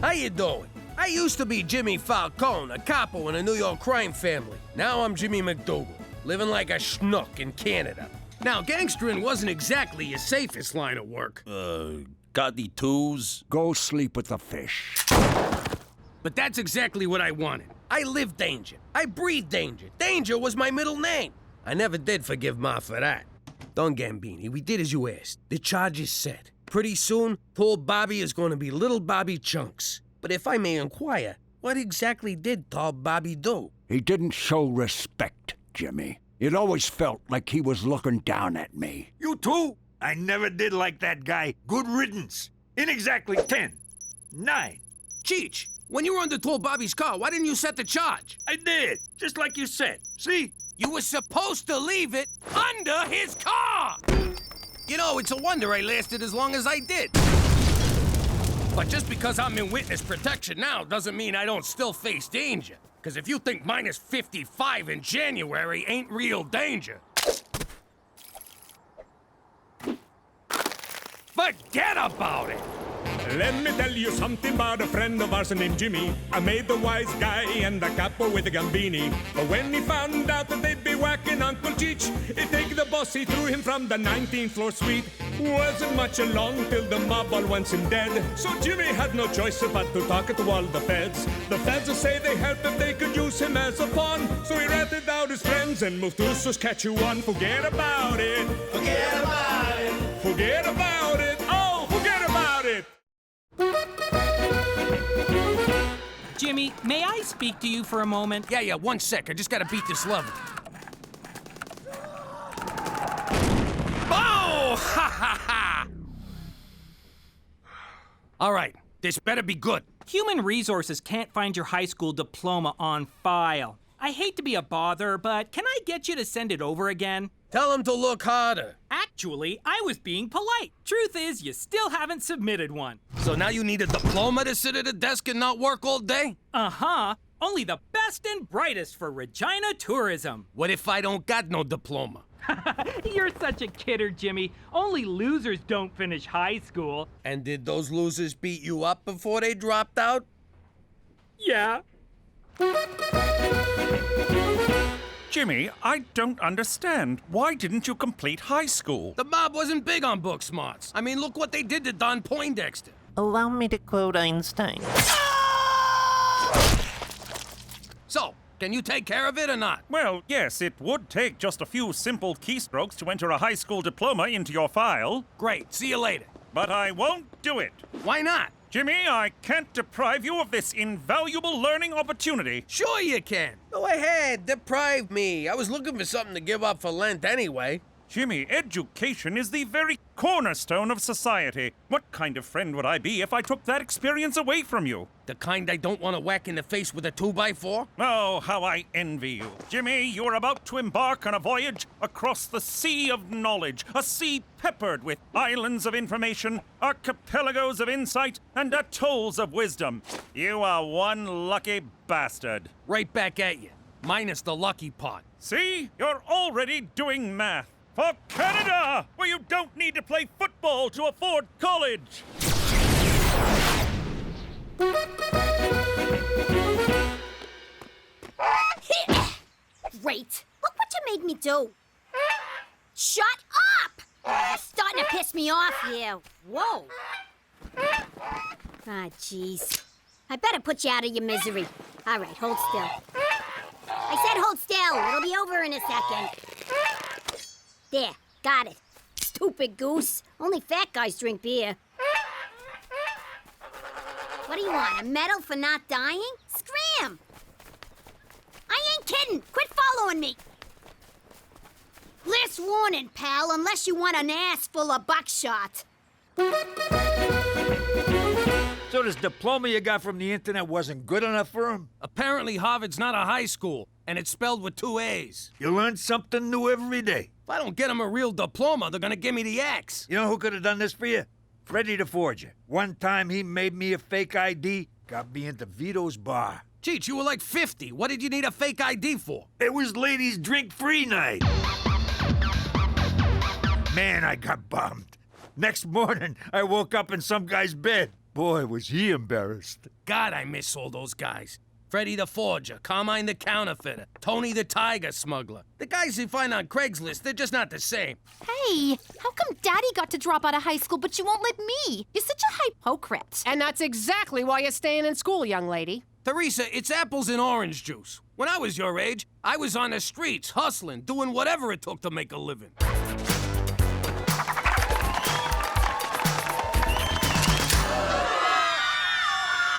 How you doing? I used to be Jimmy Falcone, a capo in a New York crime family. Now I'm Jimmy MacDougal, living like a schnook in Canada. Now, gangstering wasn't exactly your safest line of work. Got the twos? Go sleep with the fish. But that's exactly what I wanted. I lived danger. I breathed danger. Danger was my middle name. I never did forgive Ma for that. Don Gambini, we did as you asked. The charge is set. Pretty soon, poor Bobby is going to be little Bobby Chunks. But if I may inquire, what exactly did tall Bobby do? He didn't show respect, Jimmy. It always felt like he was looking down at me. You too? I never did like that guy. Good riddance. In exactly 10, 9. Cheech, when you were under tall Bobby's car, why didn't you set the charge? I did, just like you said. See? You were supposed to leave it under his car! You know, it's a wonder I lasted as long as I did. But just because I'm in witness protection now doesn't mean I don't still face danger. Because if you think minus 55 in January ain't real danger, forget about it! Let me tell you something about a friend of ours named Jimmy. I made the wise guy and the capo with the Gambini. But when he found out that they'd be whacking Uncle Cheech, he'd take the boss, he threw him from the 19th floor suite. Wasn't much along till the mob all wants him dead. So Jimmy had no choice but to talk to all the feds. The feds say they help if they could use him as a pawn. So he ratted out his friends and moved to Saskatchewan. Forget about it. Forget about it. Forget about it. Oh, forget about it. Jimmy, may I speak to you for a moment? Yeah, 1 sec. I just gotta beat this level. Oh! Ha ha ha! All right, this better be good. Human Resources can't find your high school diploma on file. I hate to be a bother, but can I get you to send it over again? Tell him to look harder. Actually, I was being polite. Truth is, you still haven't submitted one. So now you need a diploma to sit at a desk and not work all day? Uh-huh. Only the best and brightest for Regina tourism. What if I don't got no diploma? You're such a kidder, Jimmy. Only losers don't finish high school. And did those losers beat you up before they dropped out? Yeah. Jimmy, I don't understand. Why didn't you complete high school? The mob wasn't big on book smarts. I mean, look what they did to Don Poindexter. Allow me to quote Einstein. So, can you take care of it or not? Well, yes, it would take just a few simple keystrokes to enter a high school diploma into your file. Great, see you later. But I won't do it. Why not? Jimmy, I can't deprive you of this invaluable learning opportunity. Sure you can. Go ahead, deprive me. I was looking for something to give up for Lent anyway. Jimmy, education is the very cornerstone of society. What kind of friend would I be if I took that experience away from you? The kind I don't want to whack in the face with a 2x4? Oh, how I envy you. Jimmy, you're about to embark on a voyage across the sea of knowledge, a sea peppered with islands of information, archipelagos of insight, and atolls of wisdom. You are one lucky bastard. Right back at you, minus the lucky part. See? You're already doing math. For Canada, where you don't need to play football to afford college. Great. Look what you made me do. Shut up! You're starting to piss me off here. Whoa. Ah, jeez. I better put you out of your misery. All right, hold still. I said hold still. It'll be over in a second. There, got it. Stupid goose. Only fat guys drink beer. What do you want, a medal for not dying? Scram! I ain't kidding. Quit following me. Last warning, pal, unless you want an ass full of buckshot. So this diploma you got from the internet wasn't good enough for him? Apparently Harvard's not a high school, and it's spelled with 2 A's. You learn something new every day. If I don't get him a real diploma, they're gonna give me the axe. You know who could have done this for you? Freddie the Forger. One time he made me a fake ID, got me into Vito's bar. Cheech, you were like 50. What did you need a fake ID for? It was ladies' drink-free night. Man, I got bummed. Next morning, I woke up in some guy's bed. Boy, was he embarrassed. God, I miss all those guys. Freddie the Forger, Carmine the Counterfeiter, Tony the Tiger Smuggler. The guys you find on Craigslist, they're just not the same. Hey, how come Daddy got to drop out of high school, but you won't let me? You're such a hypocrite. And that's exactly why you're staying in school, young lady. Teresa, it's apples and orange juice. When I was your age, I was on the streets, hustling, doing whatever it took to make a living.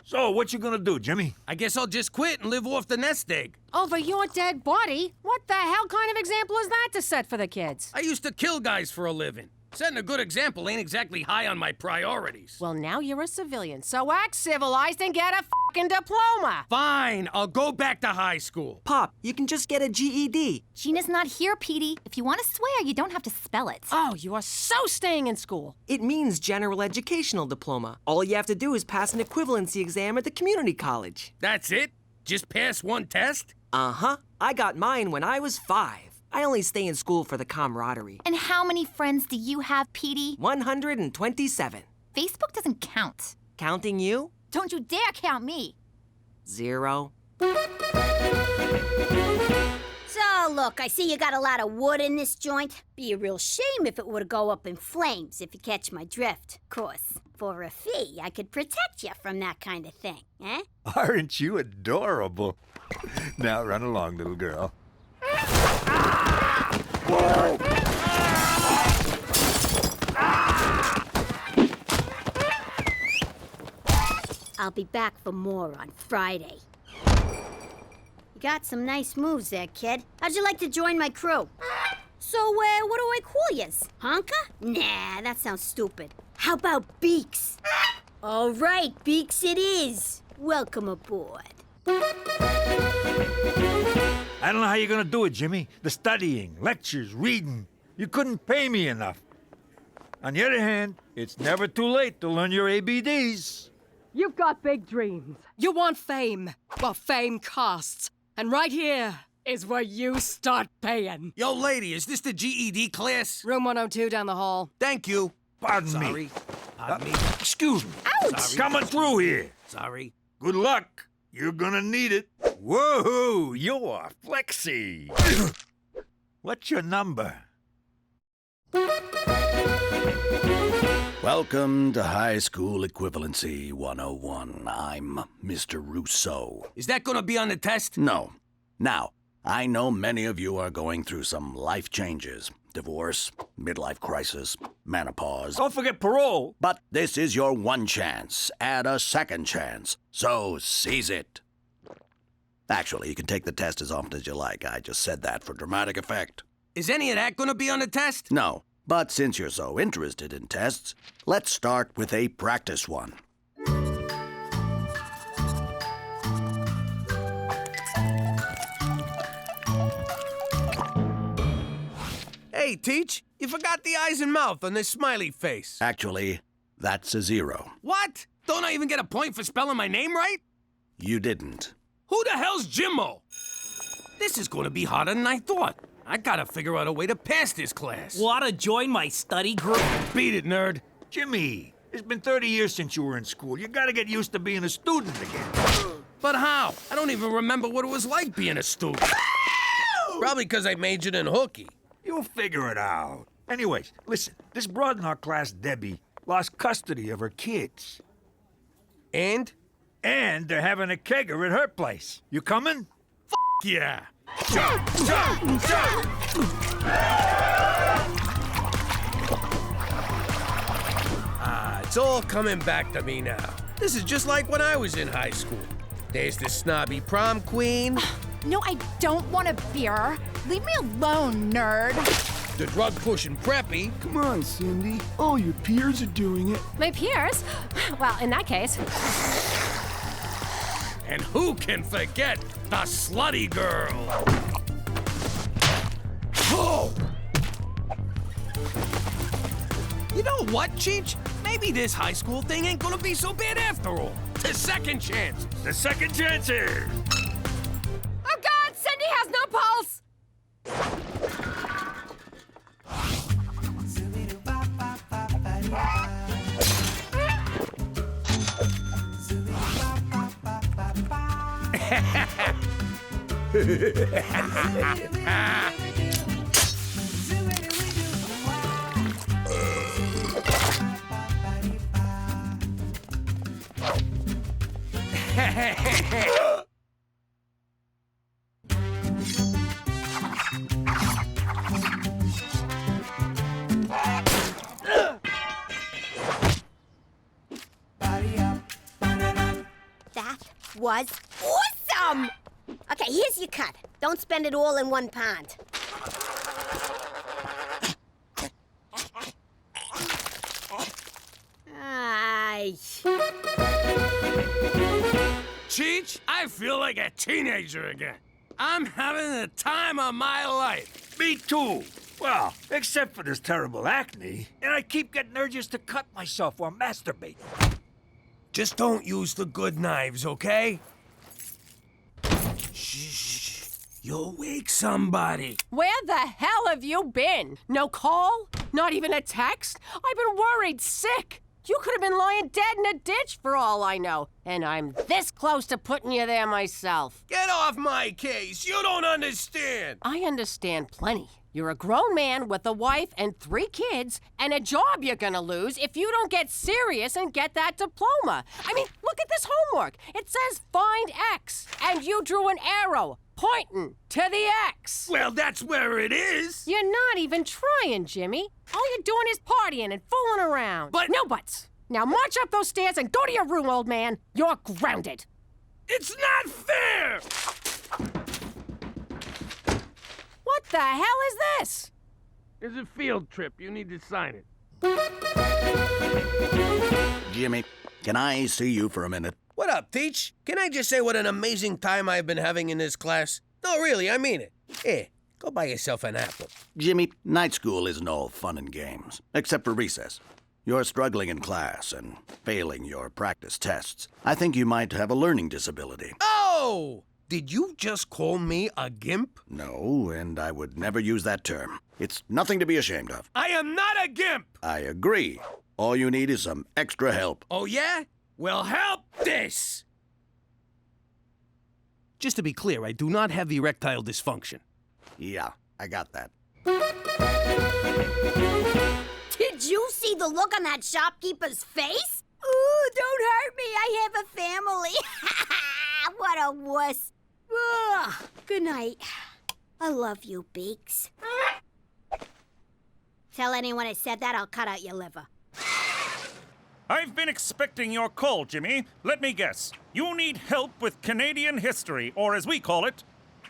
So, what you gonna do, Jimmy? I guess I'll just quit and live off the nest egg. Over your dead body? What the hell kind of example is that to set for the kids? I used to kill guys for a living. Setting a good example ain't exactly high on my priorities. Well, now you're a civilian, so act civilized and get a fucking diploma. Fine, I'll go back to high school. Pop, you can just get a GED. Gina's not here, Petey. If you want to swear, you don't have to spell it. Oh, you are so staying in school. It means general educational diploma. All you have to do is pass an equivalency exam at the community college. That's it? Just pass one test? Uh-huh. I got mine when I was 5. I only stay in school for the camaraderie. And how many friends do you have, Petey? 127. Facebook doesn't count. Counting you? Don't you dare count me. 0. So, look, I see you got a lot of wood in this joint. Be a real shame if it were to go up in flames, if you catch my drift. Of course, for a fee, I could protect you from that kind of thing, eh? Aren't you adorable? Now run along, little girl. I'll be back for more on Friday. You got some nice moves there, kid. How'd you like to join my crew? So, what do I call yous? Honka? Nah, that sounds stupid. How about Beaks? All right, Beaks it is. Welcome aboard. I don't know how you're gonna do it, Jimmy. The studying, lectures, reading. You couldn't pay me enough. On the other hand, it's never too late to learn your ABDs. You've got big dreams. You want fame. Well, fame costs. And right here is where you start paying. Yo, lady, is this the GED class? Room 102 down the hall. Thank you. Pardon me. Sorry. Pardon me. Excuse me. Ouch! Sorry. Coming through here. Sorry. Good luck. You're gonna need it. Whoa, you're flexy. What's your number? Welcome to High School Equivalency 101. I'm Mr. Rousseau. Is that gonna be on the test? No. Now, I know many of you are going through some life changes. Divorce, midlife crisis, menopause. Don't forget parole. But this is your one chance. Add a second chance. So seize it. Actually, you can take the test as often as you like. I just said that for dramatic effect. Is any of that gonna be on the test? No. But since you're so interested in tests, let's start with a practice one. Hey, Teach, you forgot the eyes and mouth on this smiley face. Actually, that's a 0. What? Don't I even get a point for spelling my name right? You didn't. Who the hell's Jimmo? This is gonna be harder than I thought. I gotta figure out a way to pass this class. Wanna join my study group? Beat it, nerd. Jimmy, it's been 30 years since you were in school. You gotta get used to being a student again. But how? I don't even remember what it was like being a student. Probably because I majored in hooky. You'll figure it out. Anyways, listen, this broad in our class, Debbie, lost custody of her kids. And? And they're having a kegger at her place. You coming? Yeah. Jump, jump, jump! It's all coming back to me now. This is just like when I was in high school. There's the snobby prom queen. No, I don't want a beer. Leave me alone, nerd. The drug-pushing preppy. Come on, Cindy. All your peers are doing it. My peers? Well, in that case. And who can forget the slutty girl? Oh! You know what, Cheech? Maybe this high school thing ain't gonna be so bad after all. The second chance. The second chances! Oh, God! Cindy has no pulse! That was awesome! Okay, here's your cut. Don't spend it all in one pond. Aye. Cheech, I feel like a teenager again. I'm having the time of my life. Me too. Well, except for this terrible acne, and I keep getting urges to cut myself or masturbate. Just don't use the good knives, okay? Shh. You'll wake somebody. Where the hell have you been? No call? Not even a text? I've been worried sick. You could have been lying dead in a ditch for all I know. And I'm this close to putting you there myself. Get off my case. You don't understand. I understand plenty. You're a grown man with a wife and 3 kids and a job you're gonna lose if you don't get serious and get that diploma. I mean, look at this homework. It says find X, and you drew an arrow pointing to the X. Well, that's where it is. You're not even trying, Jimmy. All you're doing is partying and fooling around. But no buts. Now march up those stairs and go to your room, old man. You're grounded. It's not fair. What the hell is this? It's a field trip. You need to sign it. Jimmy, can I see you for a minute? What up, Teach? Can I just say what an amazing time I've been having in this class? No, really, I mean it. Here, go buy yourself an apple. Jimmy, night school isn't all fun and games, except for recess. You're struggling in class and failing your practice tests. I think you might have a learning disability. Oh! Did you just call me a gimp? No, and I would never use that term. It's nothing to be ashamed of. I am not a gimp! I agree. All you need is some extra help. Oh, yeah? Well, help this! Just to be clear, I do not have erectile dysfunction. Yeah, I got that. Did you see the look on that shopkeeper's face? Ooh, don't hurt me. I have a family. What a wuss. Ugh. Good night. I love you, Beaks. Tell anyone I said that, I'll cut out your liver. I've been expecting your call, Jimmy. Let me guess. You need help with Canadian history, or as we call it,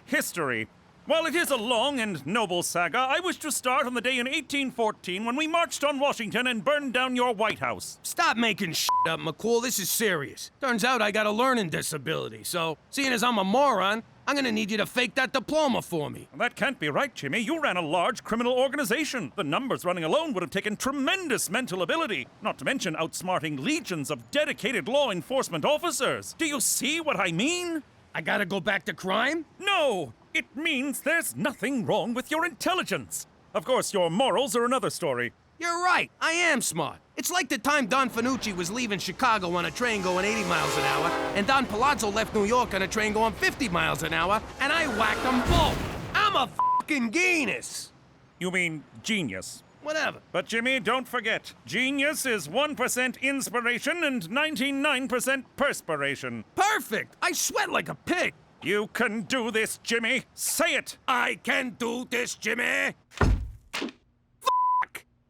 history. While it is a long and noble saga, I wish to start on the day in 1814 when we marched on Washington and burned down your White House. Stop making shit up, McCool. This is serious. Turns out I got a learning disability, so seeing as I'm a moron, I'm gonna need you to fake that diploma for me. That can't be right, Jimmy. You ran a large criminal organization. The numbers running alone would have taken tremendous mental ability, not to mention outsmarting legions of dedicated law enforcement officers. Do you see what I mean? I gotta go back to crime? No! It means there's nothing wrong with your intelligence. Of course, your morals are another story. You're right. I am smart. It's like the time Don Fanucci was leaving Chicago on a train going 80 miles an hour, and Don Palazzo left New York on a train going 50 miles an hour, and I whacked them both. I'm a fucking genius. You mean genius? Whatever. But Jimmy, don't forget, genius is 1% inspiration and 99% perspiration. Perfect. I sweat like a pig. You can do this, Jimmy. Say it. I can do this, Jimmy.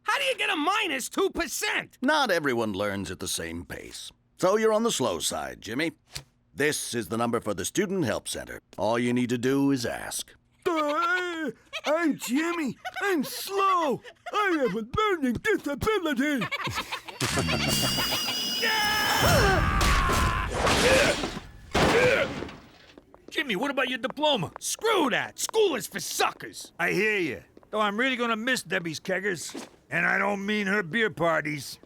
How do you get a minus 2%? Not everyone learns at the same pace. So you're on the slow side, Jimmy. This is the number for the Student Help Center. All you need to do is ask. I'm Jimmy. I'm slow. I have a learning disability. Jimmy, what about your diploma? Screw that. School is for suckers. I hear you. Though I'm really gonna miss Debbie's keggers. And I don't mean her beer parties.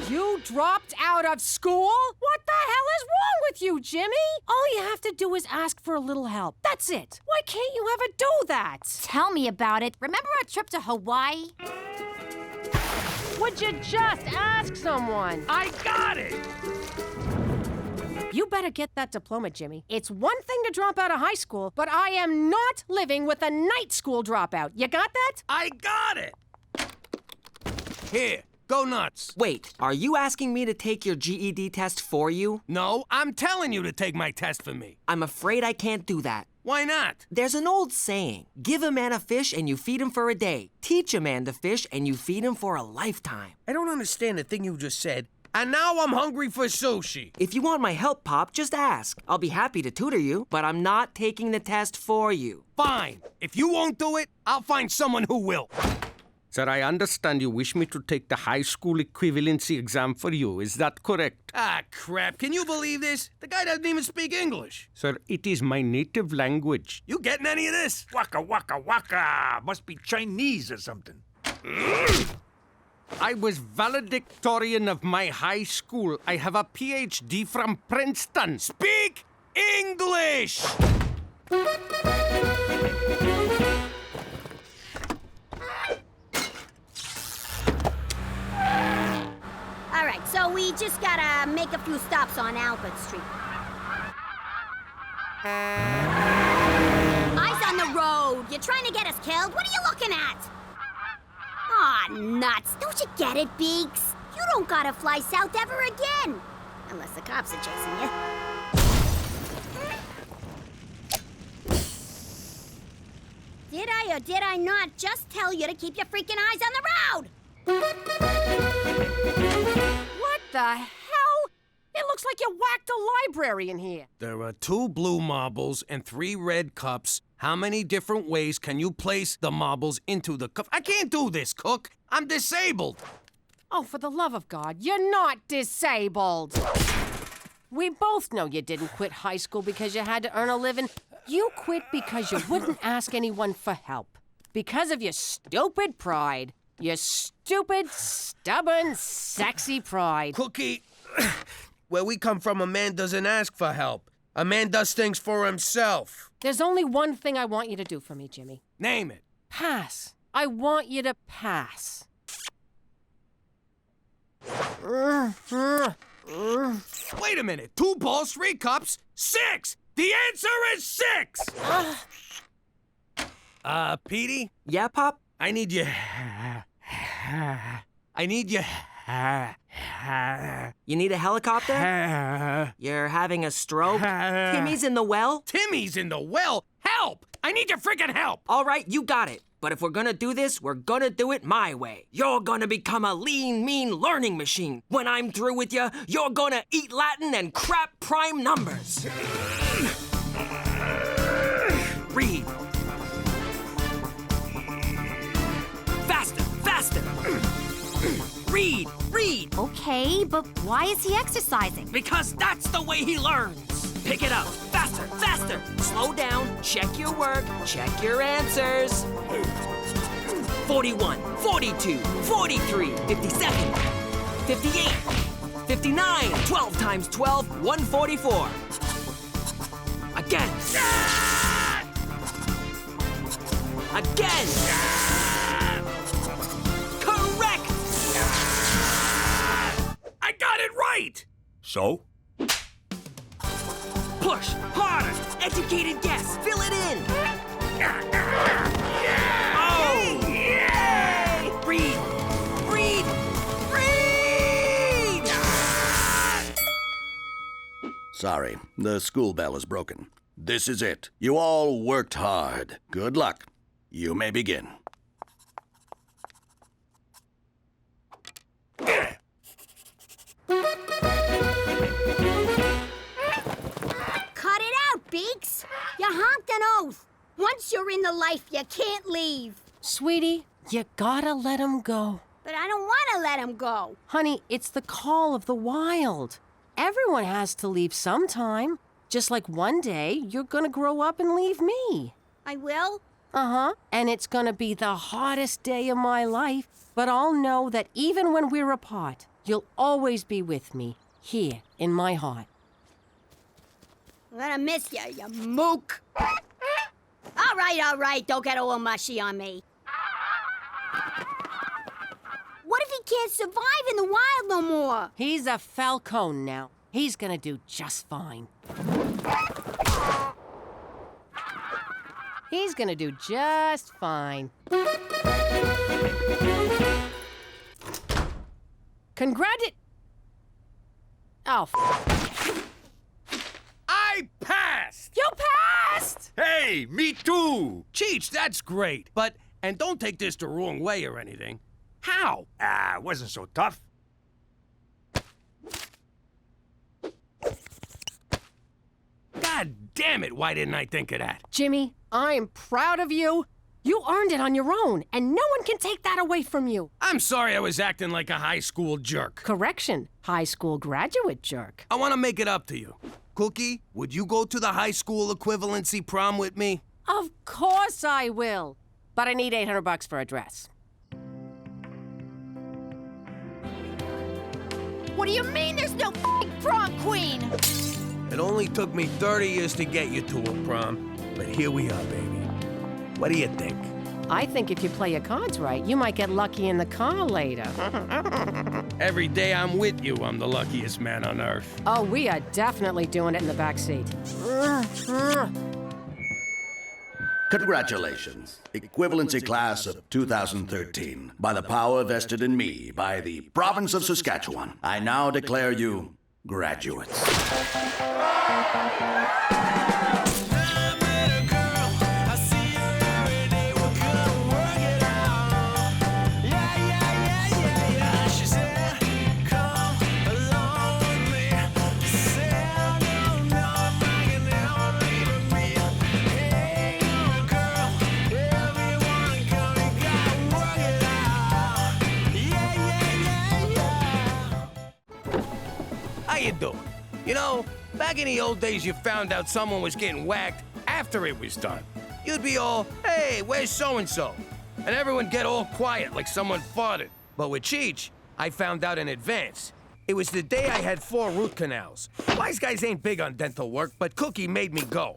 You dropped out of school? What the hell is wrong with you, Jimmy? All you have to do is ask for a little help. That's it. Why can't you ever do that? Tell me about it. Remember our trip to Hawaii? Would you just ask someone? I got it! You better get that diploma, Jimmy. It's one thing to drop out of high school, but I am not living with a night school dropout. You got that? I got it! Here, go nuts. Wait, are you asking me to take your GED test for you? No, I'm telling you to take my test for me. I'm afraid I can't do that. Why not? There's an old saying, give a man a fish and you feed him for a day. Teach a man to fish and you feed him for a lifetime. I don't understand the thing you just said, and now I'm hungry for sushi. If you want my help, Pop, just ask. I'll be happy to tutor you, but I'm not taking the test for you. Fine. If you won't do it, I'll find someone who will. Sir, I understand you wish me to take the high school equivalency exam for you. Is that correct? Ah, crap. Can you believe this? The guy doesn't even speak English. Sir, it is my native language. You getting any of this? Waka waka waka. Must be Chinese or something. I was valedictorian of my high school. I have a PhD from Princeton. Speak English! All right, so we just gotta make a few stops on Albert Street. Eyes on the road. You're trying to get us killed? What are you looking at? Aw, nuts. Don't you get it, Beaks? You don't gotta fly south ever again. Unless the cops are chasing you. Did I or did I not just tell you to keep your freaking eyes on the road? What the hell? It looks like you whacked a library in here. There are 2 blue marbles and 3 red cups. How many different ways can you place the marbles into the cup? I can't do this, Cook. I'm disabled. Oh, for the love of God, you're not disabled. We both know you didn't quit high school because you had to earn a living. You quit because you wouldn't ask anyone for help. Because of your stupid pride. Your stupid, stubborn, sexy pride. Cookie, where we come from, a man doesn't ask for help. A man does things for himself. There's only one thing I want you to do for me, Jimmy. Name it. Pass. I want you to pass. Wait a minute. 2 balls, 3 cups, 6! The answer is 6! Petey? Yeah, Pop? I need you... I need you... You need a helicopter? You're having a stroke? Timmy's in the well? Timmy's in the well? Help! I need your freaking help! All right, you got it. But if we're gonna do this, we're gonna do it my way. You're gonna become a lean, mean learning machine. When I'm through with you, you're gonna eat Latin and crap prime numbers. Read. Faster, faster. Read, read. Okay, but why is he exercising? Because that's the way he learns. Pick it up. Faster, faster. Slow down. Check your work. Check your answers. 41, 42, 43, 57, 58, 59. 12 times 12, 144. Again. Again. Correct. I got it right! So? Push harder. Educated guess. Fill it in. Oh! Yay! Read. Read. Read! Sorry, the school bell is broken. This is it. You all worked hard. Good luck. You may begin. Cut it out, Beaks. You honked an oath. Once you're in the life, you can't leave. Sweetie, you gotta let him go. But I don't want to let him go. Honey, it's the call of the wild. Everyone has to leave sometime. Just like one day, you're gonna grow up and leave me. I will? Uh-huh. And it's gonna be the hottest day of my life. But I'll know that even when we're apart, you'll always be with me, here in my heart. I'm gonna miss you, you mook. All right. Don't get all mushy on me. What if he can't survive in the wild no more. He's a Falcone now. He's gonna do just fine. He's gonna do just fine. Oh, I passed! You passed! Hey, me too! Cheech, that's great. But, and don't take this the wrong way or anything. How? It wasn't so tough. God damn it, why didn't I think of that? Jimmy, I'm proud of you. You earned it on your own, and no one can take that away from you. I'm sorry I was acting like a high school jerk. Correction, high school graduate jerk. I want to make it up to you. Cookie, would you go to the high school equivalency prom with me? Of course I will. But I need $800 for a dress. What do you mean there's no f***ing prom queen? It only took me 30 years to get you to a prom, but here we are, baby. What do you think? I think if you play your cards right, you might get lucky in the car later. Every day I'm with you, I'm the luckiest man on earth. Oh, we are definitely doing it in the back seat. Congratulations, equivalency class of 2013. By the power vested in me by the province of Saskatchewan, I now declare you graduates. How you doing? You know, back in the old days, you found out someone was getting whacked after it was done. You'd be all, hey, where's so-and-so? And everyone get all quiet like someone farted. But with Cheech, I found out in advance. It was the day I had 4 root canals. Wise guys ain't big on dental work, but Cookie made me go.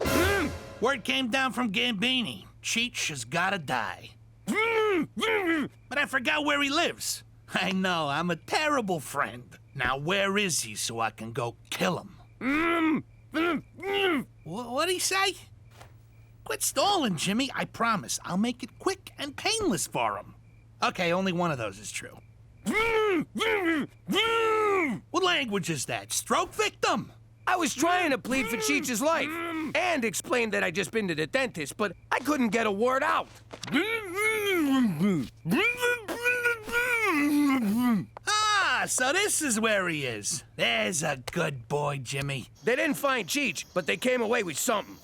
Word came down from Gambini. Cheech has gotta die. But I forgot where he lives. I know, I'm a terrible friend. Now where is he so I can go kill him? What'd he say? Quit stalling, Jimmy. I promise. I'll make it quick and painless for him. Okay, only one of those is true. What language is that? Stroke victim? I was trying to plead for Cheech's life and explain that I'd just been to the dentist, but I couldn't get a word out. Ah, so this is where he is. There's a good boy, Jimmy. They didn't find Cheech, but they came away with something.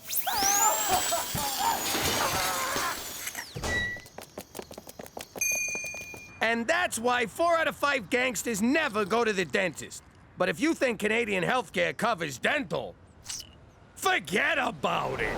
And that's why 4 out of 5 gangsters never go to the dentist. But if you think Canadian healthcare covers dental, forget about it.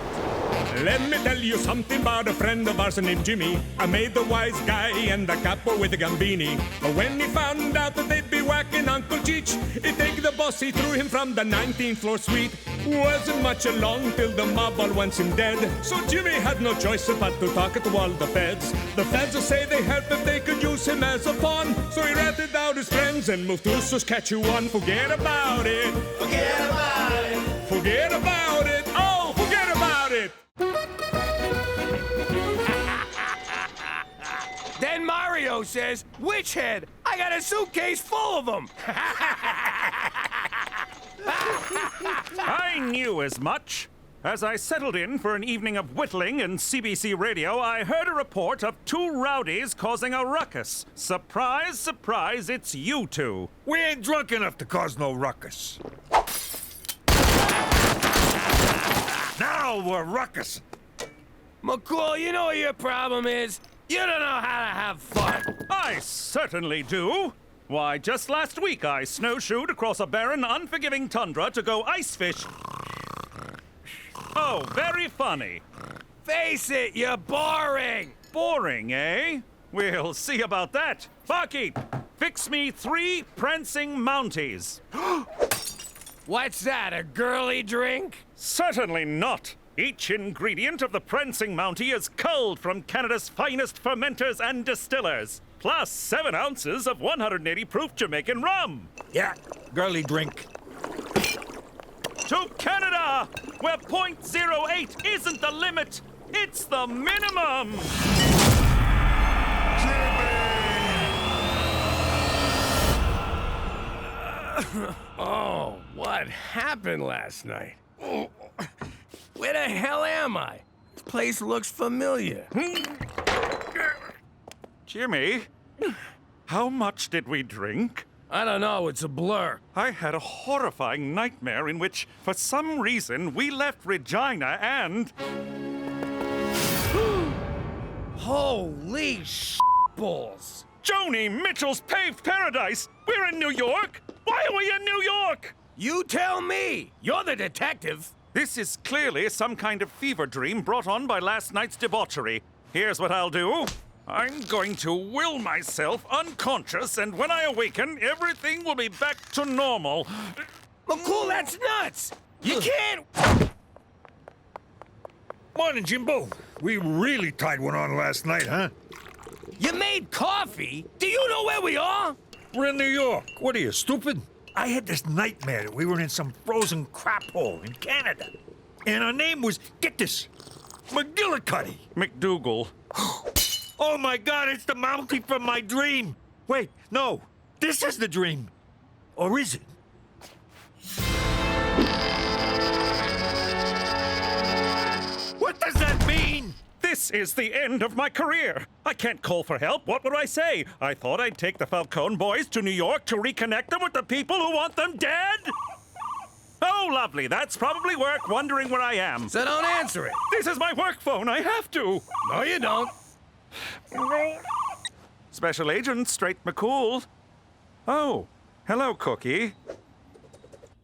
Let me tell you something about a friend of ours named Jimmy. I made the wise guy and the capo with the Gambini. But when he found out that they'd be whacking Uncle Cheech, he'd take the boss, he threw him from the 19th floor suite. Wasn't much along till the mob all wants him dead. So Jimmy had no choice but to talk to all the feds. The feds will say they help if they could use him as a pawn. So he ratted out his friends and moved to Saskatchewan. Forget about it. Forget about it. Forget about it. Oh, forget about it. Then Mario says, "Witch head, I got a suitcase full of them." I knew as much. As I settled in for an evening of whittling and CBC radio, I heard a report of 2 rowdies causing a ruckus. Surprise, surprise, it's you 2. We ain't drunk enough to cause no ruckus. Now we're ruckus. McCool, you know what your problem is? You don't know how to have fun. I certainly do. Why, just last week I snowshoed across a barren, unforgiving tundra to go ice fish. Oh, very funny. Face it, you're boring. Boring, eh? We'll see about that. Barkeep, fix me 3 prancing mounties. What's that, a girly drink? Certainly not. Each ingredient of the prancing mountie is culled from Canada's finest fermenters and distillers. plus 7 ounces of 180 proof Jamaican rum. Yeah, girly drink. To Canada, where .08 isn't the limit, it's the minimum. Oh, what happened last night? Where the hell am I? This place looks familiar. Jimmy, how much did we drink? I don't know, it's a blur. I had a horrifying nightmare in which, for some reason, we left Regina and... Holy balls! Joni Mitchell's Paved Paradise! We're in New York! Why are we in New York? You tell me! You're the detective! This is clearly some kind of fever dream brought on by last night's debauchery. Here's what I'll do. I'm going to will myself unconscious, and when I awaken, everything will be back to normal. McCool, that's nuts! You can't... Morning, Jimbo. We really tied one on last night, huh? You made coffee? Do you know where we are? We're in New York. What are you, stupid? I had this nightmare that we were in some frozen crap hole in Canada. And our name was, get this, McGillicuddy. MacDougal. Oh my God, it's the Mountie from my dream. Wait, no, this is the dream. Or is it? What does that mean? This is the end of my career. I can't call for help. What would I say? I thought I'd take the Falcone boys to New York to reconnect them with the people who want them dead? Oh, lovely. That's probably work wondering where I am. So don't answer it. This is my work phone. I have to. No, you don't. Special Agent Straight McCool. Oh, hello, Cookie.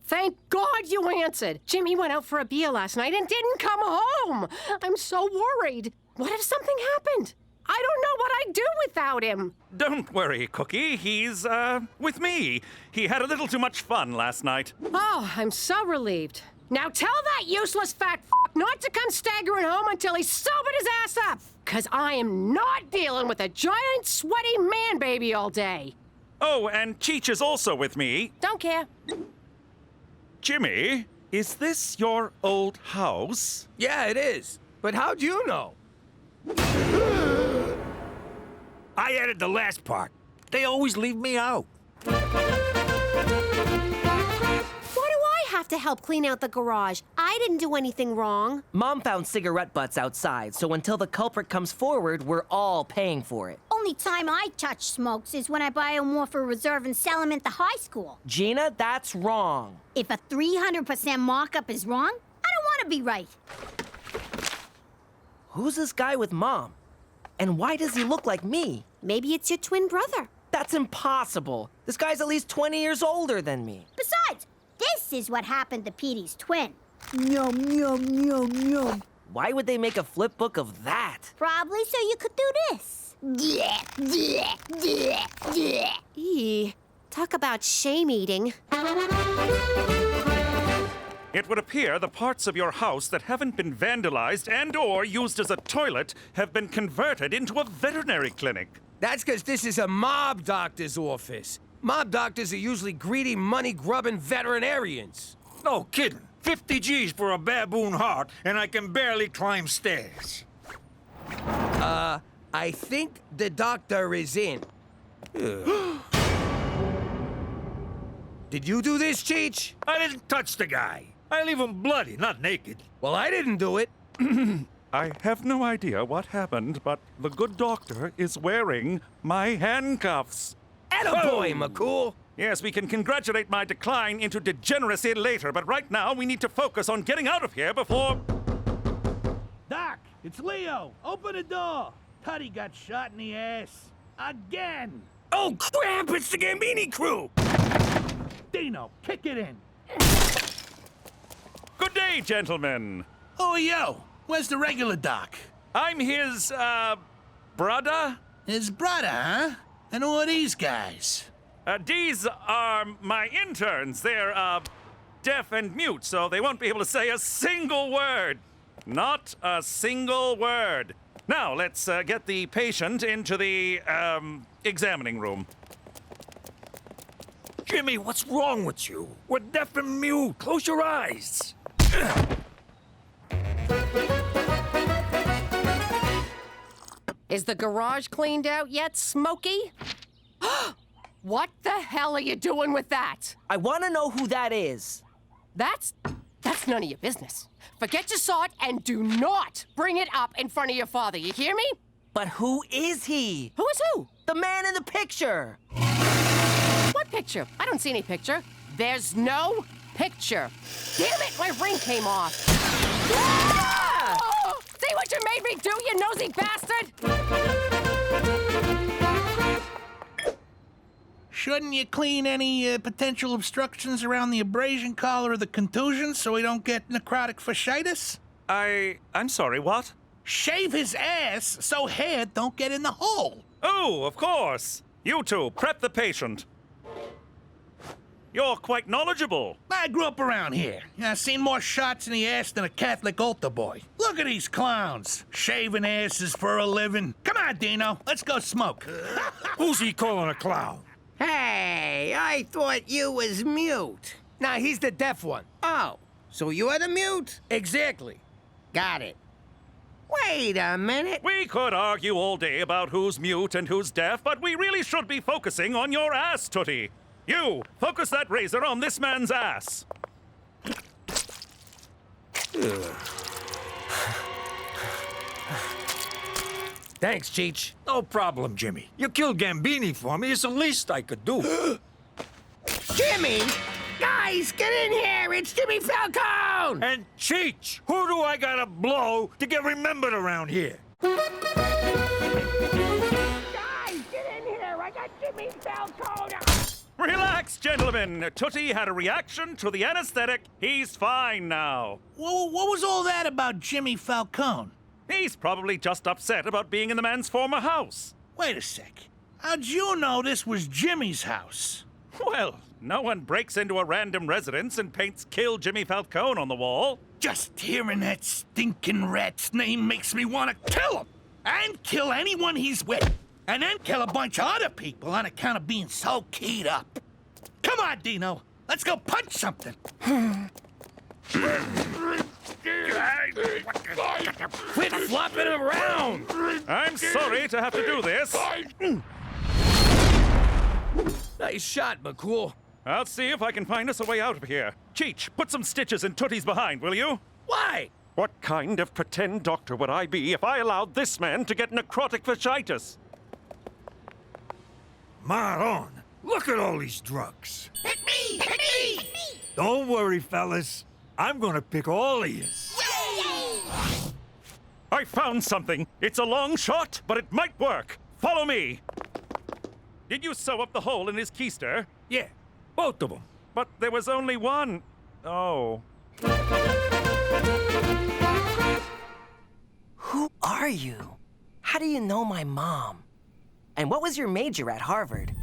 Thank God you answered. Jimmy went out for a beer last night and didn't come home. I'm so worried. What if something happened? I don't know what I'd do without him. Don't worry, Cookie. He's, with me. He had a little too much fun last night. Oh, I'm so relieved. Now tell that useless fat not to come staggering home until he's sobered his ass up. 'Cause I am not dealing with a giant, sweaty man-baby all day. Oh, and Cheech is also with me. Don't care. Jimmy, is this your old house? Yeah, it is. But how'd you know? I added the last part. They always leave me out. Have to help clean out the garage. I didn't do anything wrong. Mom found cigarette butts outside, so until the culprit comes forward, we're all paying for it. Only time I touch smokes is when I buy them more for reserve and sell them at the high school. Gina, that's wrong. If a 300% markup is wrong, I don't want to be right. Who's this guy with Mom? And why does he look like me? Maybe it's your twin brother. That's impossible. This guy's at least 20 years older than me. Besides, this is what happened to Petey's twin. Yum, yum, yum, yum. Why would they make a flip book of that? Probably so you could do this. Eee, talk about shame eating. It would appear the parts of your house that haven't been vandalized and/or used as a toilet have been converted into a veterinary clinic. That's because this is a mob doctor's office. Mob doctors are usually greedy, money-grubbing veterinarians. No kidding. 50 G's for a baboon heart, and I can barely climb stairs. I think the doctor is in. Did you do this, Cheech? I didn't touch the guy. I leave him bloody, not naked. Well, I didn't do it. I have no idea what happened, but the good doctor is wearing my handcuffs. Attaboy, McCool. Yes, we can congratulate my decline into degeneracy later, but right now we need to focus on getting out of here before... Doc, it's Leo. Open the door. Tutty got shot in the ass. Again. Oh, crap! It's the Gambini crew! Dino, kick it in. Good day, gentlemen. Who are you? Where's the regular Doc? I'm his, brother? His brother, huh? And who are these guys? These are my interns. They're, deaf and mute, so they won't be able to say a single word. Not a single word. Now, let's get the patient into the, examining room. Jimmy, what's wrong with you? We're deaf and mute. Close your eyes. Is the garage cleaned out yet, Smokey? What the hell are you doing with that? I want to know who that is. That's none of your business. Forget you saw it and do not bring it up in front of your father, you hear me? But who is he? Who is who? The man in the picture. What picture? I don't see any picture. There's no picture. Damn it, my ring came off. Ah! Oh, see what you made me do, you nosy bastard? Shouldn't you clean any potential obstructions around the abrasion collar or the contusion so we don't get necrotic fasciitis? I'm sorry, what? Shave his ass so hair don't get in the hole. Oh, of course. You two, prep the patient. You're quite knowledgeable. I grew up around here. I've seen more shots in the ass than a Catholic altar boy. Look at these clowns, shaving asses for a living. Come on, Dino, let's go smoke. Who's he calling a clown? Hey, I thought you was mute. Nah, he's the deaf one. Oh, so you're the mute? Exactly. Got it. Wait a minute. We could argue all day about who's mute and who's deaf, but we really should be focusing on your ass, Tootie. You, focus that razor on this man's ass. Thanks, Cheech. No problem, Jimmy. You killed Gambini for me. It's the least I could do. Jimmy! Guys, get in here! It's Jimmy Falcone! And Cheech, who do I gotta blow to get remembered around here? Guys, get in here! I got Jimmy Falcone! Relax, gentlemen. Tootie had a reaction to the anesthetic. He's fine now. What was all that about Jimmy Falcone? He's probably just upset about being in the man's former house. Wait a sec. How'd you know this was Jimmy's house? Well, no one breaks into a random residence and paints "Kill Jimmy Falcone" on the wall. Just hearing that stinking rat's name makes me want to kill him. And kill anyone he's with. And then kill a bunch of other people on account of being so keyed up. Come on, Dino. Let's go punch something. Quit flopping around! I'm sorry to have to do this. Nice shot, McCool. I'll see if I can find us a way out of here. Cheech, put some stitches in Tootie's behind, will you? Why? What kind of pretend doctor would I be if I allowed this man to get necrotic fasciitis? Maron, look at all these drugs. Hit me! Hit me! Don't worry, fellas. I'm gonna pick all of yous. I found something. It's a long shot, but it might work. Follow me. Did you sew up the hole in his keister? Yeah, both of them. But there was only one. Oh. Who are you? How do you know my mom? And what was your major at Harvard?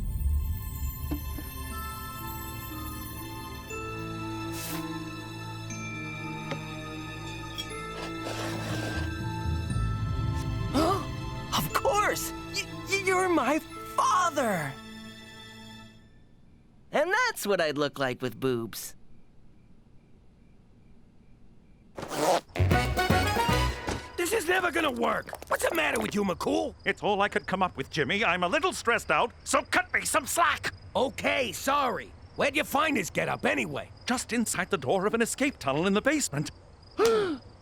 Of course! You're my father! And that's what I'd look like with boobs. This is never gonna work. What's the matter with you, McCool? It's all I could come up with, Jimmy. I'm a little stressed out, so cut me some slack. Okay, sorry. Where'd you find this getup anyway? Just inside the door of an escape tunnel in the basement.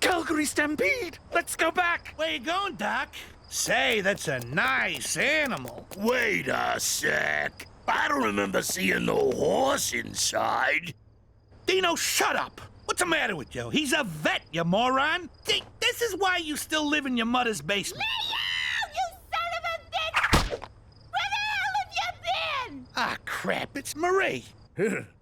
Calgary Stampede! Let's go back! Where you going, Doc? Say, that's a nice animal. Wait a sec. I don't remember seeing no horse inside. Dino, shut up! What's the matter with you? He's a vet, you moron! This is why you still live in your mother's basement. Leo, you son of a bitch! Where the hell have you been? Ah, crap, it's Marie.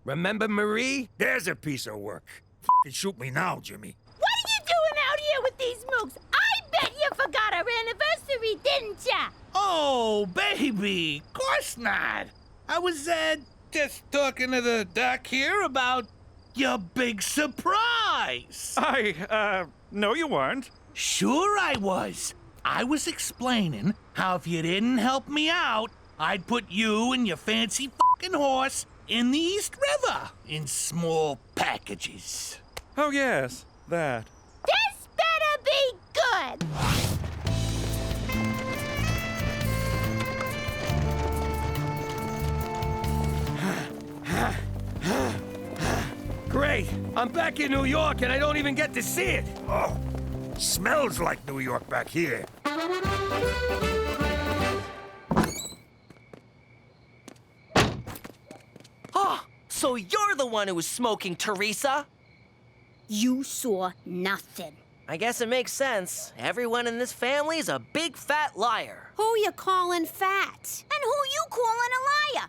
Remember Marie? There's a piece of work. F***ing shoot me now, Jimmy. What are you doing out here with these mooks? I bet you forgot our anniversary, didn't ya? Oh, baby, of course not. I was, just talking to the doc here about your big surprise. No, you weren't. Sure I was. I was explaining how if you didn't help me out, I'd put you and your fancy fucking horse in the East River in small packages. Oh, yes, that. This better be good! Great! I'm back in New York and I don't even get to see it! Oh, smells like New York back here. Oh, so you're the one who was smoking, Teresa? You saw nothing. I guess it makes sense. Everyone in this family is a big fat liar. Who you calling fat? And who you calling a liar?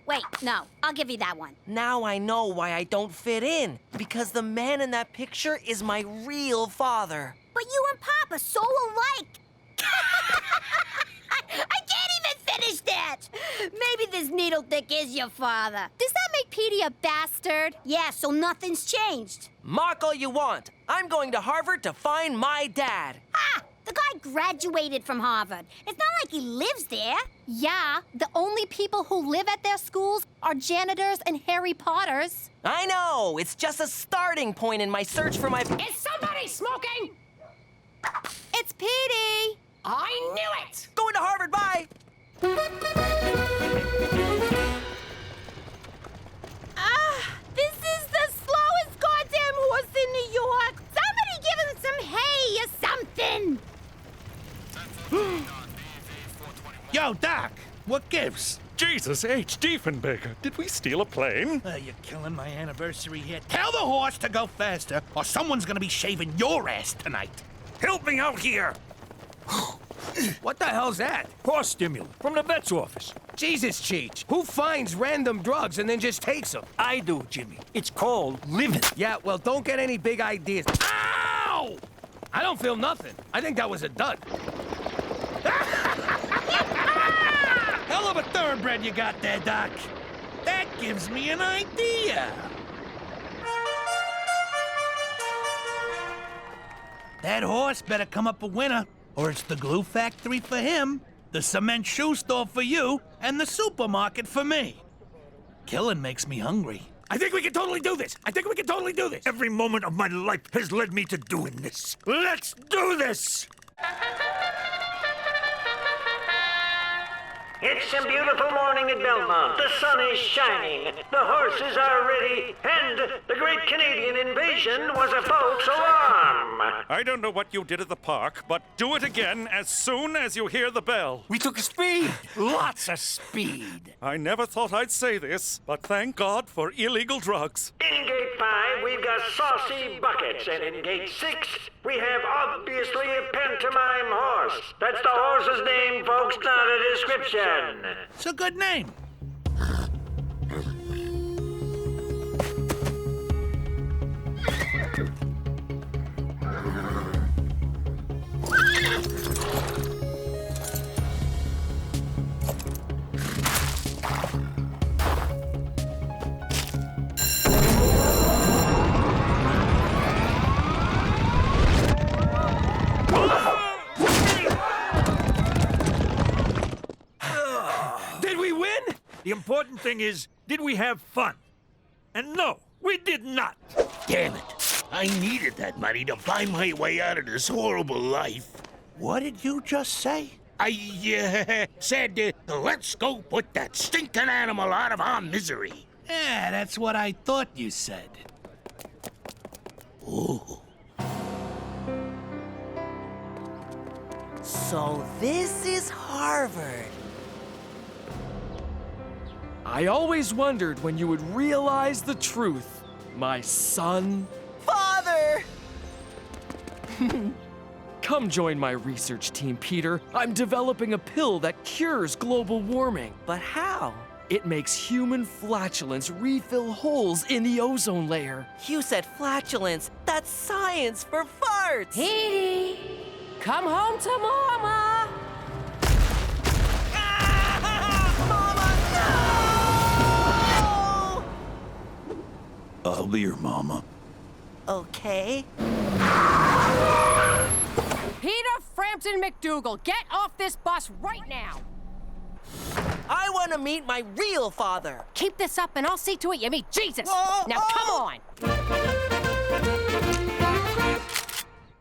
Wait, no, I'll give you that one. Now I know why I don't fit in. Because the man in that picture is my real father. But you and Pop are so alike. I can't even finish that. Maybe this needle dick is your father. Does that make Petey a bastard? Yeah, so nothing's changed. Mock all you want. I'm going to Harvard to find my dad. Ah! The guy graduated from Harvard. It's not like he lives there. Yeah, the only people who live at their schools are janitors and Harry Potters. I know. It's just a starting point in my search for my... Is somebody smoking? It's Petey. I knew it! Going to Harvard, bye! This is the slowest goddamn horse in New York. Somebody give him some hay or something. Yo, Doc, what gives? Jesus H. Diefenbaker, did we steal a plane? You're killing my anniversary here. Tell the horse to go faster, or someone's gonna be shaving your ass tonight. Help me out here. What the hell's that? Horse stimulant from the vet's office. Jesus, Cheech. Who finds random drugs and then just takes them? I do, Jimmy. It's called living. Yeah, well, don't get any big ideas. Ow! I don't feel nothing. I think that was a dud. Hell of a thoroughbred you got there, Doc. That gives me an idea. That horse better come up a winner, or it's the glue factory for him, the cement shoe store for you, and the supermarket for me. Killing makes me hungry. I think we can totally do this. Every moment of my life has led me to doing this. Let's do this! It's a beautiful morning at Belmont. The sun is shining, the horses are ready, and the great Canadian invasion was a false alarm. I don't know what you did at the park, but do it again as soon as you hear the bell. We took speed. Lots of speed. I never thought I'd say this, but thank God for illegal drugs. In Gate 5, we've got saucy buckets, and in Gate 6, we have obviously a pantomime horse. That's the horse's name, folks, not a description. It's a good name. The important thing is, did we have fun? And no, we did not. Damn it. I needed that money to buy my way out of this horrible life. What did you just say? I said, let's go put that stinking animal out of our misery. Yeah, that's what I thought you said. Ooh. So this is Harvard. I always wondered when you would realize the truth, my son. Father! Come join my research team, Peter. I'm developing a pill that cures global warming. But how? It makes human flatulence refill holes in the ozone layer. You said flatulence. That's science for farts. Petey, come home to Mama. I'll be your mama. Okay. Peter Frampton MacDougal, get off this bus right now! I want to meet my real father. Keep this up and I'll see to it you meet Jesus! Now come on!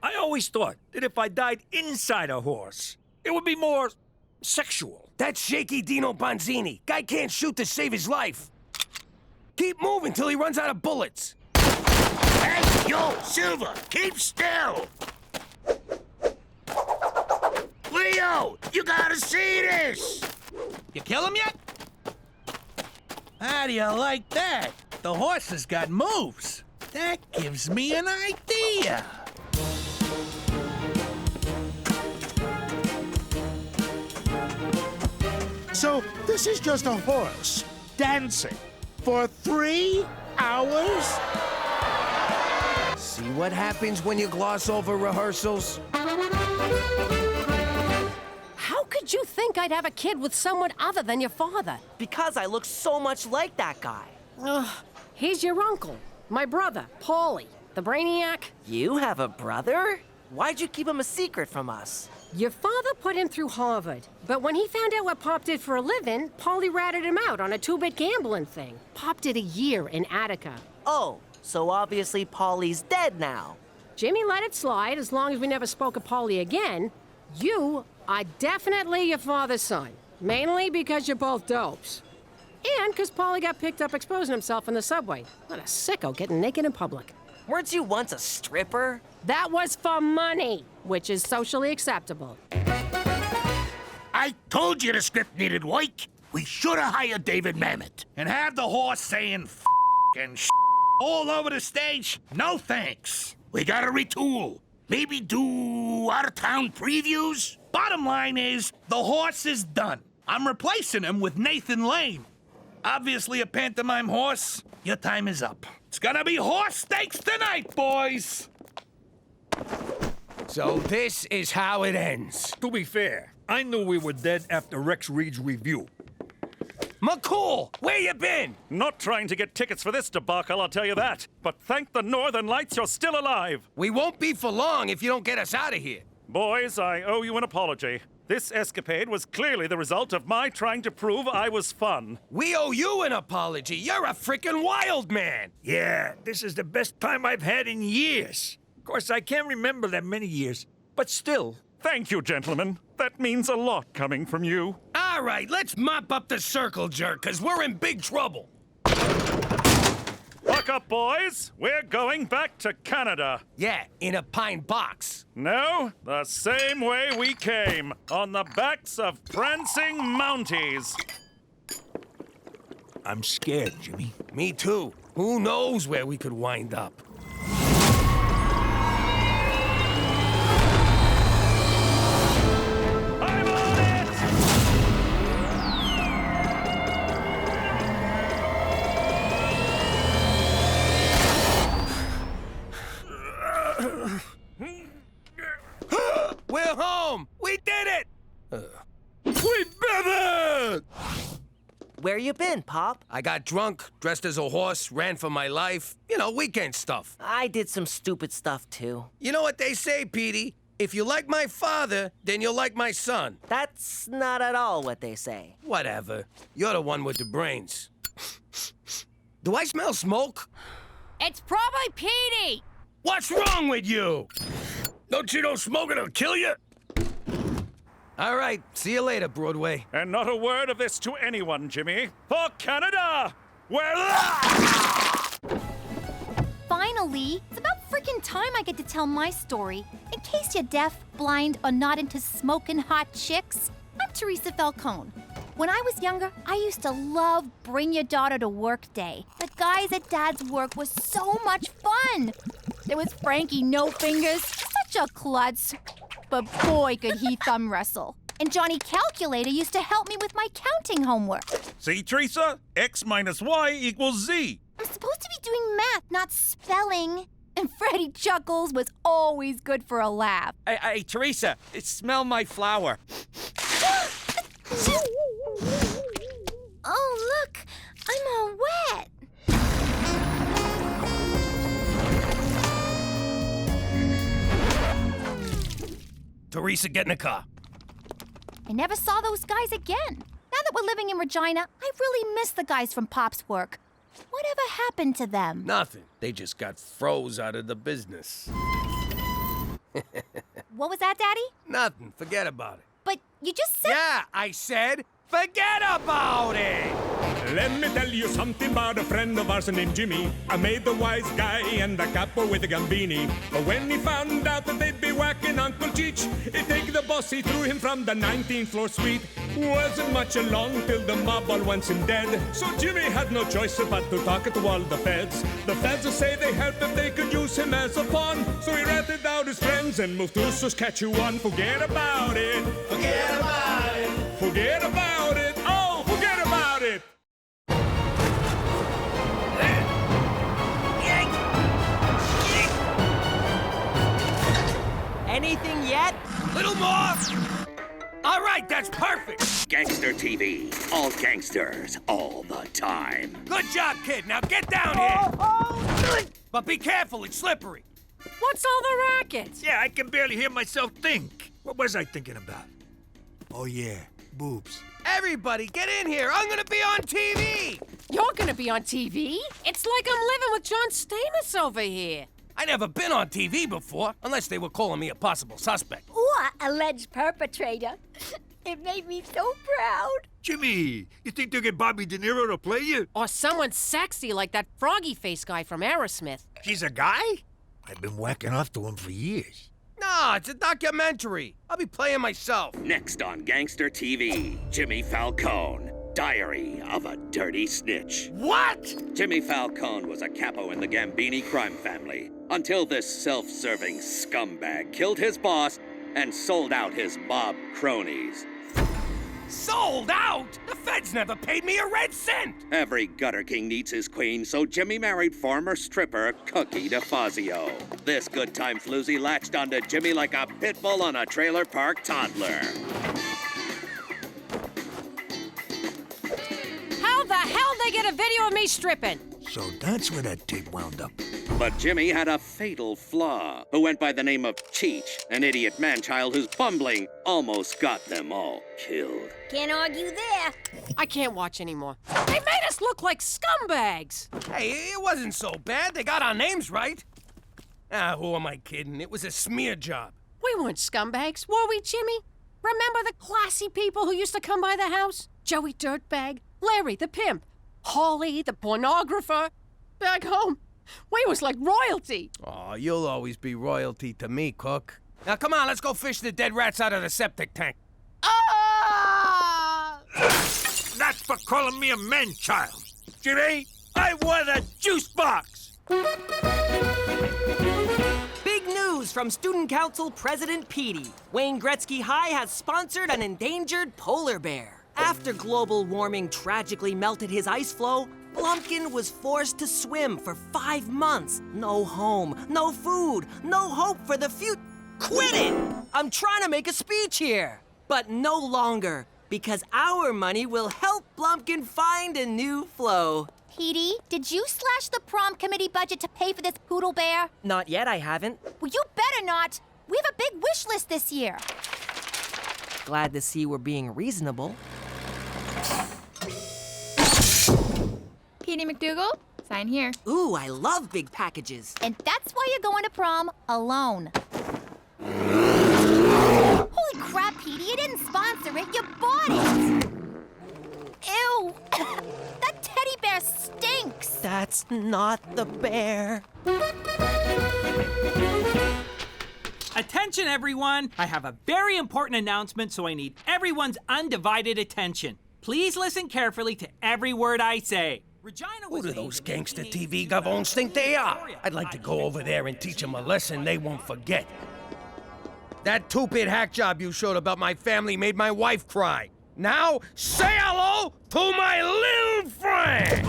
I always thought that if I died inside a horse, it would be more sexual. That's shaky Dino Bonzini. Guy can't shoot to save his life. Keep moving till he runs out of bullets. Hey, yo, Silver, keep still! Leo, you gotta see this! You kill him yet? How do you like that? The horse has got moves. That gives me an idea. So, this is just a horse dancing for 3 hours? See what happens when you gloss over rehearsals? How could you think I'd have a kid with someone other than your father? Because I look so much like that guy. He's your uncle, my brother, Paulie, the brainiac. You have a brother? Why'd you keep him a secret from us? Your father put him through Harvard, but when he found out what Pop did for a living, Paulie ratted him out on a 2-bit gambling thing. Pop did a year in Attica. Oh, so obviously Paulie's dead now. Jimmy let it slide as long as we never spoke of Paulie again. You are definitely your father's son, mainly because you're both dopes. And because Paulie got picked up exposing himself in the subway. What a sicko getting naked in public. Weren't you once a stripper? That was for money, which is socially acceptable. I told you the script needed work. We should have hired David Mamet. And have the horse saying f and all over the stage? No thanks. We gotta retool. Maybe do out-of-town previews? Bottom line is, the horse is done. I'm replacing him with Nathan Lane. Obviously a pantomime horse. Your time is up. It's gonna be horse steaks tonight, boys! So this is how it ends. To be fair, I knew we were dead after Rex Reed's review. McCool, where you been? Not trying to get tickets for this debacle, I'll tell you that. But thank the Northern Lights you're still alive. We won't be for long if you don't get us out of here. Boys, I owe you an apology. This escapade was clearly the result of my trying to prove I was fun. We owe you an apology. You're a freaking wild man. Yeah, this is the best time I've had in years. Of course, I can't remember that many years, but still. Thank you, gentlemen. That means a lot coming from you. All right, let's mop up the circle jerk, because we're in big trouble. Buck up, boys. We're going back to Canada. Yeah, in a pine box. No, the same way we came, on the backs of prancing Mounties. I'm scared, Jimmy. Me too. Who knows where we could wind up? We're home! We did it! We did it! Where you been, Pop? I got drunk, dressed as a horse, ran for my life. You know, weekend stuff. I did some stupid stuff, too. You know what they say, Petey? If you like my father, then you'll like my son. That's not at all what they say. Whatever. You're the one with the brains. Do I smell smoke? It's probably Petey! What's wrong with you? Don't you know smoking will kill you? All right, see you later, Broadway. And not a word of this to anyone, Jimmy. For Canada! Finally, it's about freaking time I get to tell my story. In case you're deaf, blind, or not into smoking hot chicks, I'm Teresa Falcone. When I was younger, I used to love Bring Your Daughter to Work Day. The guys at Dad's work was so much fun. There was Frankie No Fingers, such a klutz. But boy, could he thumb wrestle. And Johnny Calculator used to help me with my counting homework. See, Teresa? X minus Y equals Z. I'm supposed to be doing math, not spelling. And Freddie Chuckles was always good for a laugh. Hey, Teresa, smell my flower. Oh, look, I'm all wet. Teresa, get in the car. I never saw those guys again. Now that we're living in Regina, I really miss the guys from Pop's work. Whatever happened to them? Nothing. They just got froze out of the business. What was that, Daddy? Nothing. Forget about it. But you just said... Yeah, I said, forget about it! Let me tell you something about a friend of ours named Jimmy. I made the wise guy and the capo with the Gambini. But when he found out that they'd be whacking Uncle Cheech, he'd take the boss, he threw him from the 19th floor suite. Wasn't much along till the mob all wants him dead. So Jimmy had no choice but to talk to all the feds. The feds say they help if they could use him as a pawn. So he ratted out his friends and moved to Saskatchewan. Forget about it. Forget about it. Forget about it. Oh, forget about it. Anything yet? Little more! All right, that's perfect! Gangster TV. All gangsters, all the time. Good job, kid. Now get down here! But be careful, it's slippery. What's all the racket? Yeah, I can barely hear myself think. What was I thinking about? Oh, yeah, boobs. Everybody, get in here! I'm gonna be on TV! You're gonna be on TV? It's like I'm living with John Stamos over here. I never been on TV before, unless they were calling me a possible suspect. Or alleged perpetrator. It made me so proud. Jimmy, you think they'll get Bobby De Niro to play you? Or someone sexy like that froggy face guy from Aerosmith. He's a guy? I've been whacking off to him for years. No, it's a documentary. I'll be playing myself. Next on Gangster TV, Jimmy Falcone. Diary of a Dirty Snitch. What? Jimmy Falcone was a capo in the Gambini crime family until this self-serving scumbag killed his boss and sold out his mob cronies. Sold out? The feds never paid me a red cent! Every gutter king needs his queen, so Jimmy married former stripper Cookie DeFazio. This good time floozy latched onto Jimmy like a pit bull on a trailer park toddler. How the hell they get a video of me stripping? So that's where that tape wound up. But Jimmy had a fatal flaw, who went by the name of Cheech, an idiot man-child whose bumbling almost got them all killed. Can't argue there. I can't watch anymore. They made us look like scumbags. Hey, it wasn't so bad. They got our names right. Ah, who am I kidding? It was a smear job. We weren't scumbags, were we, Jimmy? Remember the classy people who used to come by the house? Joey Dirtbag, Larry the pimp, Holly the pornographer. Back home, we was like royalty. Oh, you'll always be royalty to me, Cook. Now, come on, let's go fish the dead rats out of the septic tank. Ah! That's for calling me a man-child. Jimmy, I want a juice box. Big news from Student Council President Petey. Wayne Gretzky High has sponsored an endangered polar bear. After global warming tragically melted his ice floe, Blumpkin was forced to swim for 5 months. No home, no food, no hope for the future. Quit it! I'm trying to make a speech here. But no longer, because our money will help Blumpkin find a new flow. Petey, did you slash the prom committee budget to pay for this poodle bear? Not yet, I haven't. Well, you better not. We have a big wish list this year. Glad to see we're being reasonable. Petey MacDougal, sign here. Ooh, I love big packages. And that's why you're going to prom alone. Holy crap, Petey, you didn't sponsor it, you bought it! Ew! That teddy bear stinks! That's not the bear. Attention, everyone! I have a very important announcement, so I need everyone's undivided attention. Please listen carefully to every word I say. Regina Who do those Gangster TV gavons think they are? I'd like to go over there and teach them a lesson they won't forget. That two-bit hack job you showed about my family made my wife cry. Now, say hello to my little friend!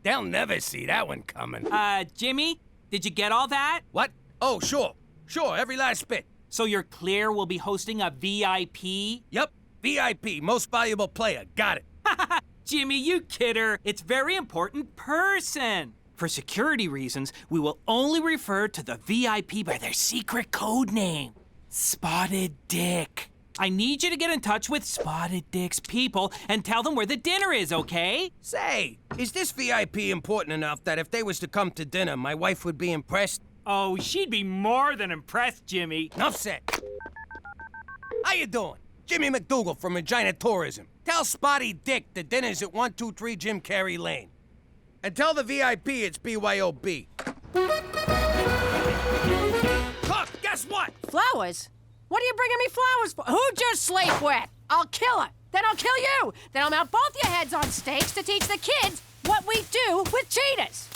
They'll never see that one coming. Jimmy, did you get all that? What? Oh, sure. Sure, every last bit. So you're clear we'll be hosting a VIP? Yep, VIP, most valuable player. Got it. Jimmy, you kid her. It's very important person. For security reasons, we will only refer to the VIP by their secret code name, Spotted Dick. I need you to get in touch with Spotted Dick's people and tell them where the dinner is, okay? Say, is this VIP important enough that if they was to come to dinner, my wife would be impressed? Oh, she'd be more than impressed, Jimmy. Enough said. How you doing? Jimmy MacDougal from Regina Tourism. Tell Spotty Dick the dinner's at 123 Jim Carrey Lane. And tell the VIP it's BYOB. Cook, guess what? Flowers? What are you bringing me flowers for? Who'd you sleep with? I'll kill her. Then I'll kill you. Then I'll mount both your heads on stakes to teach the kids what we do with cheetahs.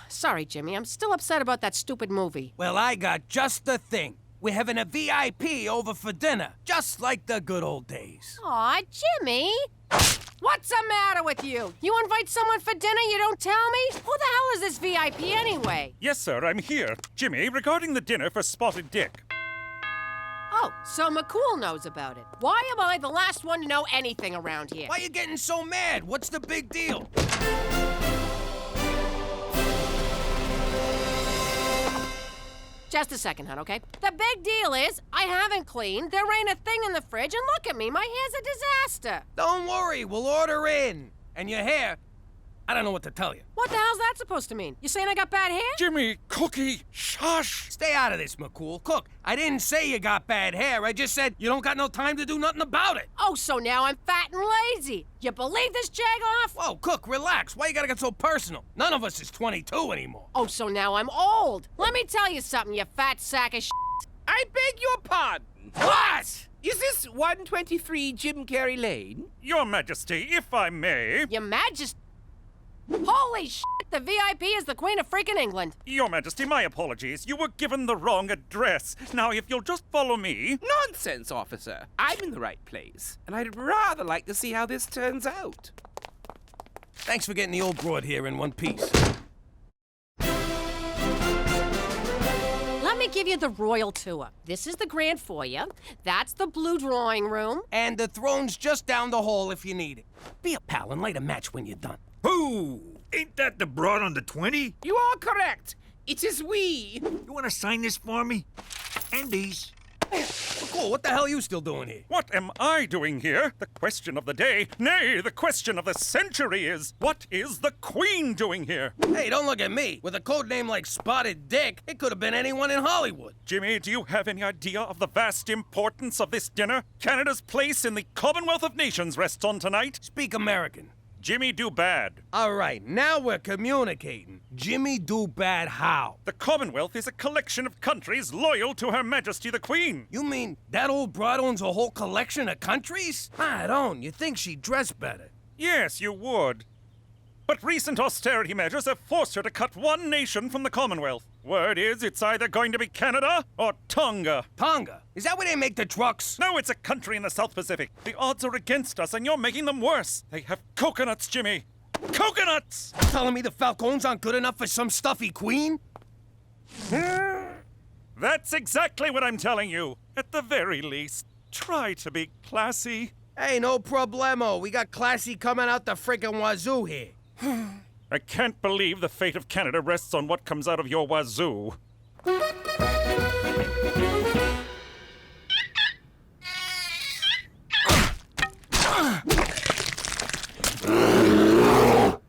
Sorry, Jimmy. I'm still upset about that stupid movie. Well, I got just the thing. We're having a VIP over for dinner, just like the good old days. Aw, Jimmy. What's the matter with you? You invite someone for dinner, you don't tell me? Who the hell is this VIP anyway? Yes, sir, I'm here. Jimmy, regarding the dinner for Spotted Dick. Oh, so McCool knows about it. Why am I the last one to know anything around here? Why you getting so mad? What's the big deal? Just a second, hon, okay? The big deal is, I haven't cleaned, there ain't a thing in the fridge, and look at me, my hair's a disaster. Don't worry, we'll order in. And your hair, I don't know what to tell you. What the hell's that supposed to mean? You saying I got bad hair? Jimmy, Cookie, shush! Stay out of this, McCool. Cook, I didn't say you got bad hair. I just said you don't got no time to do nothing about it. Oh, so now I'm fat and lazy. You believe this, Jagoff? Whoa, Cook, relax. Why you gotta get so personal? None of us is 22 anymore. Oh, so now I'm old. Let me tell you something, you fat sack of shit. I beg your pardon. What? Is this 123 Jim Carrey Lane? Your Majesty, if I may. Your Majesty? Holy shit, the VIP is the Queen of freaking England. Your Majesty, my apologies. You were given the wrong address. Now, if you'll just follow me... Nonsense, officer. I'm in the right place, and I'd rather like to see how this turns out. Thanks for getting the old broad here in one piece. Let me give you the royal tour. This is the grand foyer. That's the blue drawing room. And the throne's just down the hall if you need it. Be a pal and light a match when you're done. Who? Ain't that the broad on the 20? You are correct. It is we. You want to sign this for me? And these. Cool, what the hell are you still doing here? What am I doing here? The question of the day, nay, the question of the century is, what is the Queen doing here? Hey, don't look at me. With a code name like Spotted Dick, it could have been anyone in Hollywood. Jimmy, do you have any idea of the vast importance of this dinner? Canada's place in the Commonwealth of Nations rests on tonight. Speak American. Jimmy do bad. All right, now we're communicating. Jimmy do bad how? The Commonwealth is a collection of countries loyal to Her Majesty the Queen. You mean that old broad owns a whole collection of countries? I don't. You'd think she'd dress better. Yes, you would. But recent austerity measures have forced her to cut one nation from the Commonwealth. Word is it's either going to be Canada or Tonga. Tonga? Is that where they make the trucks? No, it's a country in the South Pacific. The odds are against us, and you're making them worse. They have coconuts, Jimmy. Coconuts! Telling me the Falcones aren't good enough for some stuffy queen? That's exactly what I'm telling you. At the very least, try to be classy. Hey, no problemo. We got classy coming out the frickin' wazoo here. I can't believe the fate of Canada rests on what comes out of your wazoo.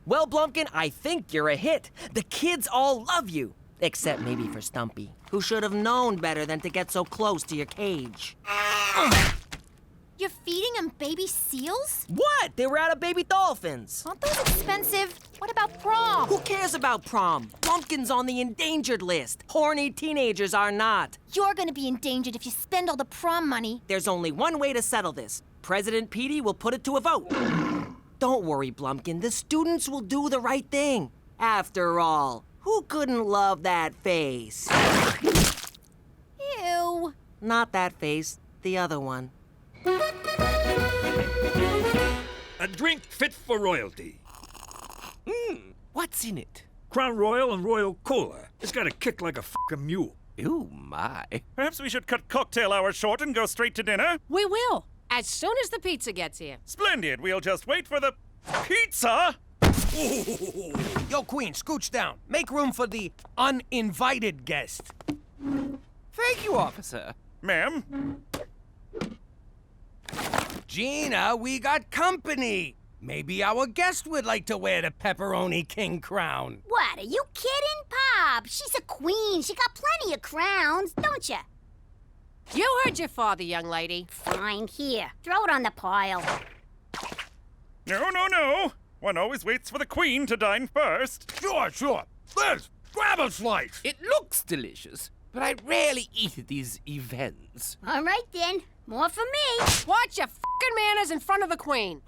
Well, Blumpkin, I think you're a hit. The kids all love you. Except maybe for Stumpy, who should have known better than to get so close to your cage. You're feeding them baby seals? What? They were out of baby dolphins. Aren't those expensive? What about prom? Who cares about prom? Blumpkin's on the endangered list. Horny teenagers are not. You're gonna be endangered if you spend all the prom money. There's only one way to settle this. President Petey will put it to a vote. Don't worry, Blumpkin. The students will do the right thing. After all, who couldn't love that face? Ew. Not that face, the other one. A drink fit for royalty. What's in it? Crown Royal and Royal Cola. It's got a kick like a fucking mule. Ooh, my. Perhaps we should cut cocktail hour short and go straight to dinner? We will. as soon as the pizza gets here. Splendid. We'll just wait for the pizza. Yo, Queen, scooch down. Make room for the uninvited guest. Thank you, officer. Ma'am? Gina, we got company. Maybe our guest would like to wear the pepperoni king crown. What, are you kidding, Pop? She's a queen. She got plenty of crowns, don't you? You heard your father, young lady. Fine, here. Throw it on the pile. No, no, no. One always waits for the queen to dine first. Sure. Liz, grab a slice. It looks delicious, but I rarely eat at these events. All right, then. More for me. Watch your fucking manners in front of the queen.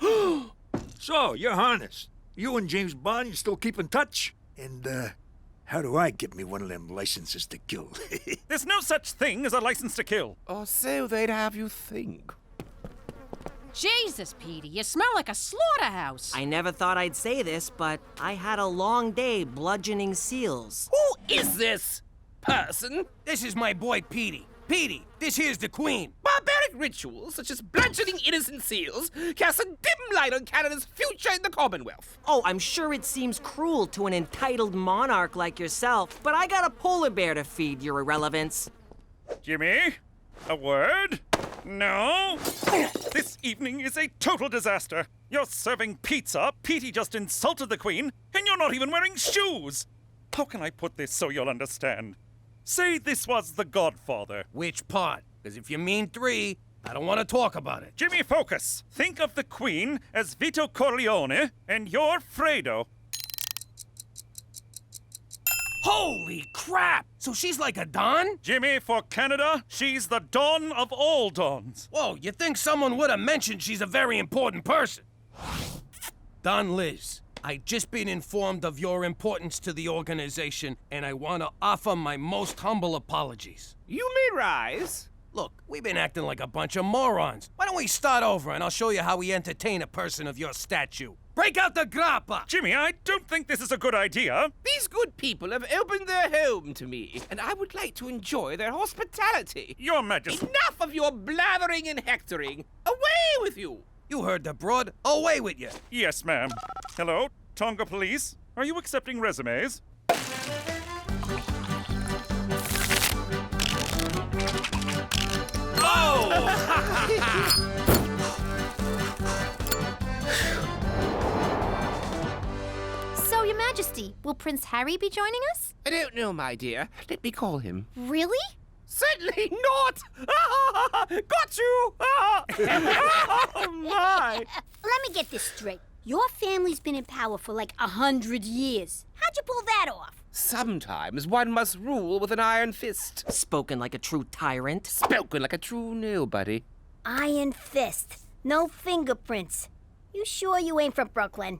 So, you're honest. You and James Bond, you still keep in touch? And, how do I get me one of them licenses to kill? There's no such thing as a license to kill. Or so they'd have you think. Jesus, Petey, you smell like a slaughterhouse. I never thought I'd say this, but I had a long day bludgeoning seals. Who is this person? This is my boy, Petey. Petey, this here's the queen. Barbaric rituals, such as bludgeoning innocent seals, cast a dim light on Canada's future in the Commonwealth. Oh, I'm sure it seems cruel to an entitled monarch like yourself, but I got a polar bear to feed, your irrelevance. Jimmy, a word? No? This evening is a total disaster. You're serving pizza, Petey just insulted the queen, and you're not even wearing shoes. How can I put this so you'll understand? Say this was The Godfather. Which part? Because if you mean 3, I don't want to talk about it. Jimmy, focus. Think of the queen as Vito Corleone, and you're Fredo. Holy crap! So she's like a Don? Jimmy, for Canada, she's the Don of all Dons. Whoa, you think someone would have mentioned she's a very important person? Don Liz, I just been informed of your importance to the organization, and I want to offer my most humble apologies. You may rise. Look, we've been acting like a bunch of morons. Why don't we start over and I'll show you how we entertain a person of your stature. Break out the grappa! Jimmy, I don't think this is a good idea. These good people have opened their home to me, and I would like to enjoy their hospitality. Your Majesty. Enough of your blathering and hectoring. Away with you! You heard the broad. Away with you. Yes, ma'am. Hello, Tonga Police. Are you accepting resumes? So, Your Majesty, will Prince Harry be joining us? I don't know, my dear. Let me call him. Really? Certainly not! Got you! Oh, my! Let me get this straight. Your family's been in power for like 100 years. How'd you pull that off? Sometimes one must rule with an iron fist. Spoken like a true tyrant. Spoken like a true nobody. Iron fist. No fingerprints. You sure you ain't from Brooklyn?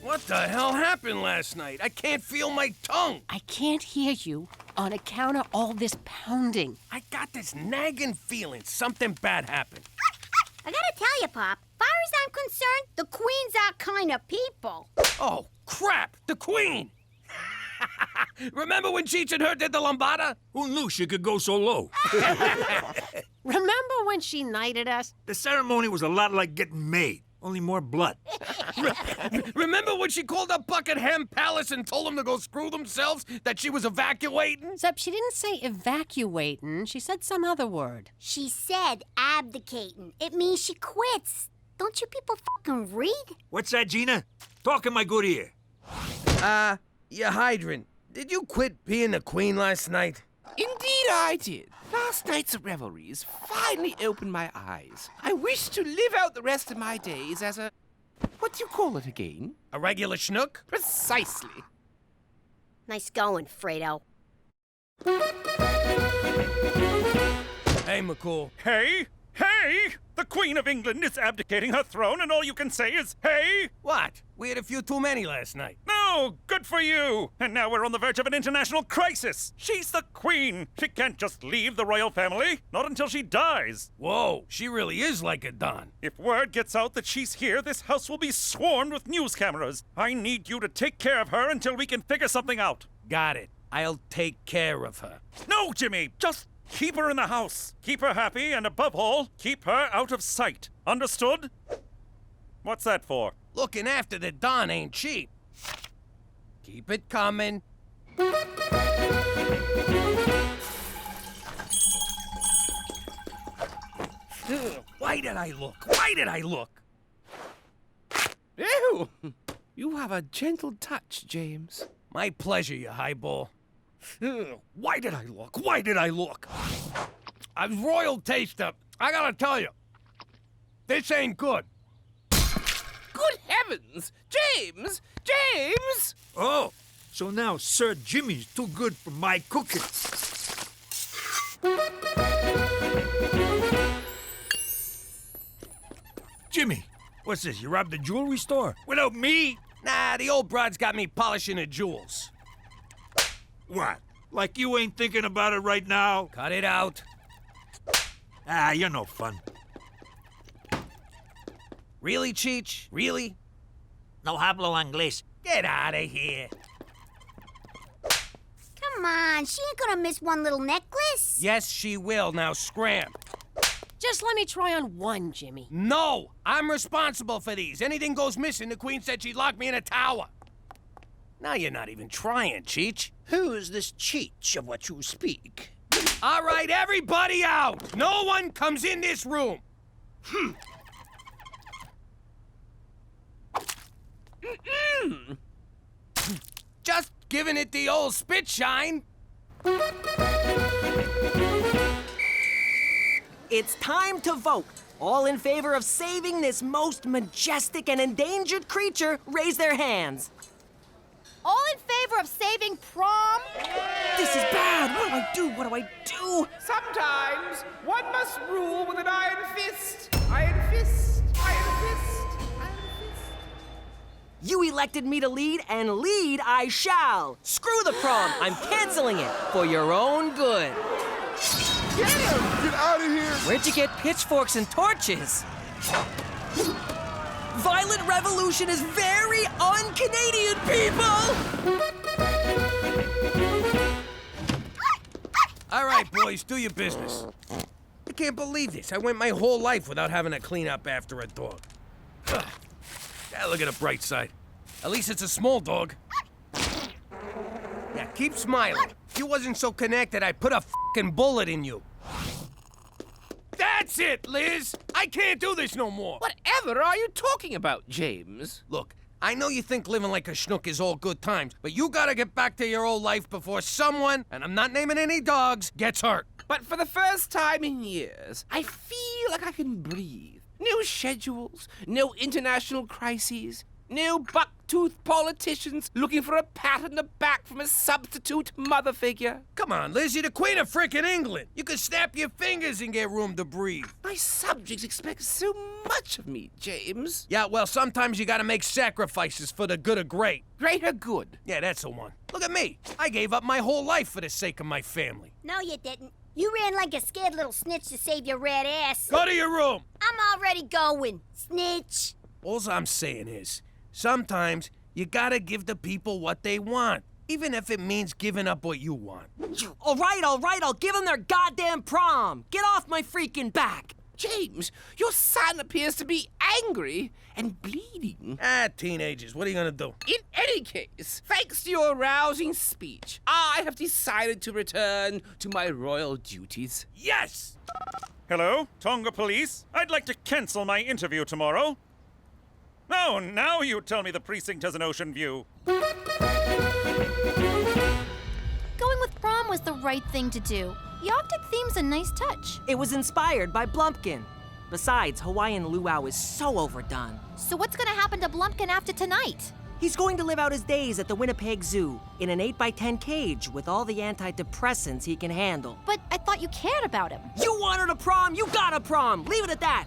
What the hell happened last night? I can't feel my tongue. I can't hear you on account of all this pounding. I got this nagging feeling something bad happened. I gotta tell you, Pop, far as I'm concerned, the Queen's our kind of people. Oh, crap! The Queen! Remember when Cheech and her did the lambada? Who knew she could go so low? Remember when she knighted us? The ceremony was a lot like getting made, only more blood. Remember when she called up Buckingham Palace and told them to go screw themselves, that she was evacuating? Except she didn't say evacuating. She said some other word. She said abdicating. It means she quits. Don't you people fucking read? What's that, Gina? Talk in my good ear. Your hydrant. Did you quit being the queen last night? Indeed I did. Last night's revelries finally opened my eyes. I wish to live out the rest of my days as a... what do you call it again? A regular schnook? Precisely. Nice going, Fredo. Hey, McCool. Hey? Hey! The Queen of England is abdicating her throne and all you can say is, hey? What? We had a few too many last night. No, Oh, good for you! And now we're on the verge of an international crisis. She's the queen. She can't just leave the royal family. Not until she dies. Whoa, she really is like a Don. If word gets out that she's here, this house will be swarmed with news cameras. I need you to take care of her until we can figure something out. Got it. I'll take care of her. No, Jimmy! Just keep her in the house. Keep her happy, and above all, keep her out of sight. Understood? What's that for? Looking after the Don ain't cheap. Keep it coming. Why did I look? Why did I look? Ew! You have a gentle touch, James. My pleasure, you highball. Why did I look? Why did I look? I was royal taster. I gotta tell you, this ain't good. Good heavens! James! James! Oh, so now Sir Jimmy's too good for my cooking. Jimmy, what's this? You robbed the jewelry store? Without me? Nah, the old broad's got me polishing the jewels. What? Like you ain't thinking about it right now? Cut it out. Ah, you're no fun. Really, Cheech? Really? No hablo inglés. Get out of here. Come on, she ain't gonna miss one little necklace. Yes, she will. Now scram. Just let me try on one, Jimmy. No! I'm responsible for these. Anything goes missing, the Queen said she'd lock me in a tower. Now you're not even trying, Cheech. Who's this Cheech of what you speak? All right, everybody out! No one comes in this room! Just giving it the old spit shine. It's time to vote. All in favor of saving this most majestic and endangered creature, raise their hands. All in favor of saving prom? This is bad. What do I do? What do I do? Sometimes one must rule with an iron fist. Iron fist. Iron fist. Iron fist. You elected me to lead, and lead I shall. Screw the prom. I'm canceling it for your own good. Get him! Get out of here! Where'd you get pitchforks and torches? Violent revolution is very un-Canadian, people! All right, boys, do your business. I can't believe this. I went my whole life without having to clean up after a dog. Ugh. Yeah, look at the bright side. At least it's a small dog. Yeah, keep smiling. If you wasn't so connected, I'd put a fucking bullet in you. That's it, Liz! I can't do this no more! Whatever are you talking about, James? Look, I know you think living like a schnook is all good times, but you gotta get back to your old life before someone, and I'm not naming any dogs, gets hurt. But for the first time in years, I feel like I can breathe. No schedules, no international crises, no buck-toothed politicians looking for a pat on the back from a substitute mother figure. Come on, Liz, you're the Queen of frickin' England. You can snap your fingers and get room to breathe. My subjects expect so much of me, James. Yeah, well, sometimes you gotta make sacrifices for the good of great. Greater good. Yeah, that's the one. Look at me. I gave up my whole life for the sake of my family. No, you didn't. You ran like a scared little snitch to save your red ass. Go to your room. I'm already going, snitch. All I'm saying is, sometimes you gotta give the people what they want, even if it means giving up what you want. All right, I'll give them their goddamn prom. Get off my freaking back. James, your son appears to be angry and bleeding. Ah, teenagers, what are you gonna do? In any case, thanks to your rousing speech, I have decided to return to my royal duties. Yes! Hello, Tonga Police. I'd like to cancel my interview tomorrow. Oh, now you tell me the precinct has an ocean view. Going with prom was the right thing to do. The Arctic theme's a nice touch. It was inspired by Blumpkin. Besides, Hawaiian luau is so overdone. So what's gonna happen to Blumpkin after tonight? He's going to live out his days at the Winnipeg Zoo in an 8x10 cage with all the antidepressants he can handle. But I thought you cared about him. You wanted a prom, you got a prom. Leave it at that.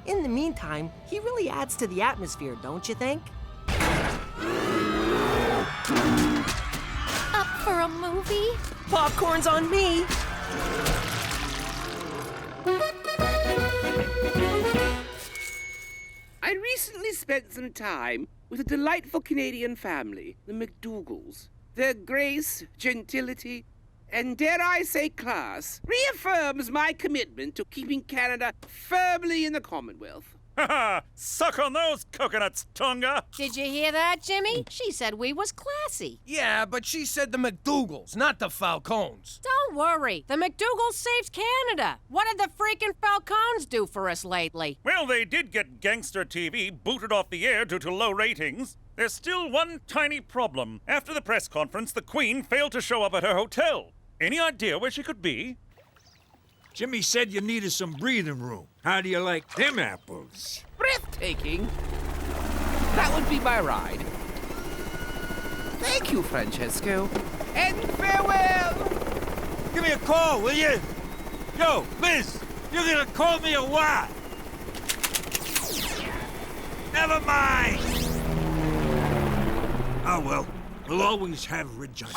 In the meantime, he really adds to the atmosphere, don't you think? Up for a movie? Popcorn's on me. I recently spent some time with a delightful Canadian family, the MacDougals. Their grace, gentility, and dare I say class, reaffirms my commitment to keeping Canada firmly in the Commonwealth. Ha ha! Suck on those coconuts, Tonga! Did you hear that, Jimmy? She said we was classy. Yeah, but she said the MacDougals, not the Falcones. Don't worry. The MacDougal saved Canada. What did the freaking Falcones do for us lately? Well, they did get Gangster TV booted off the air due to low ratings. There's still one tiny problem. After the press conference, the Queen failed to show up at her hotel. Any idea where she could be? Jimmy said you needed some breathing room. How do you like them apples? Breathtaking. That would be my ride. Thank you, Francesco. And farewell! Give me a call, will you? Yo, Liz, you're gonna call me a what? Never mind! Oh, well, we'll always have Regina.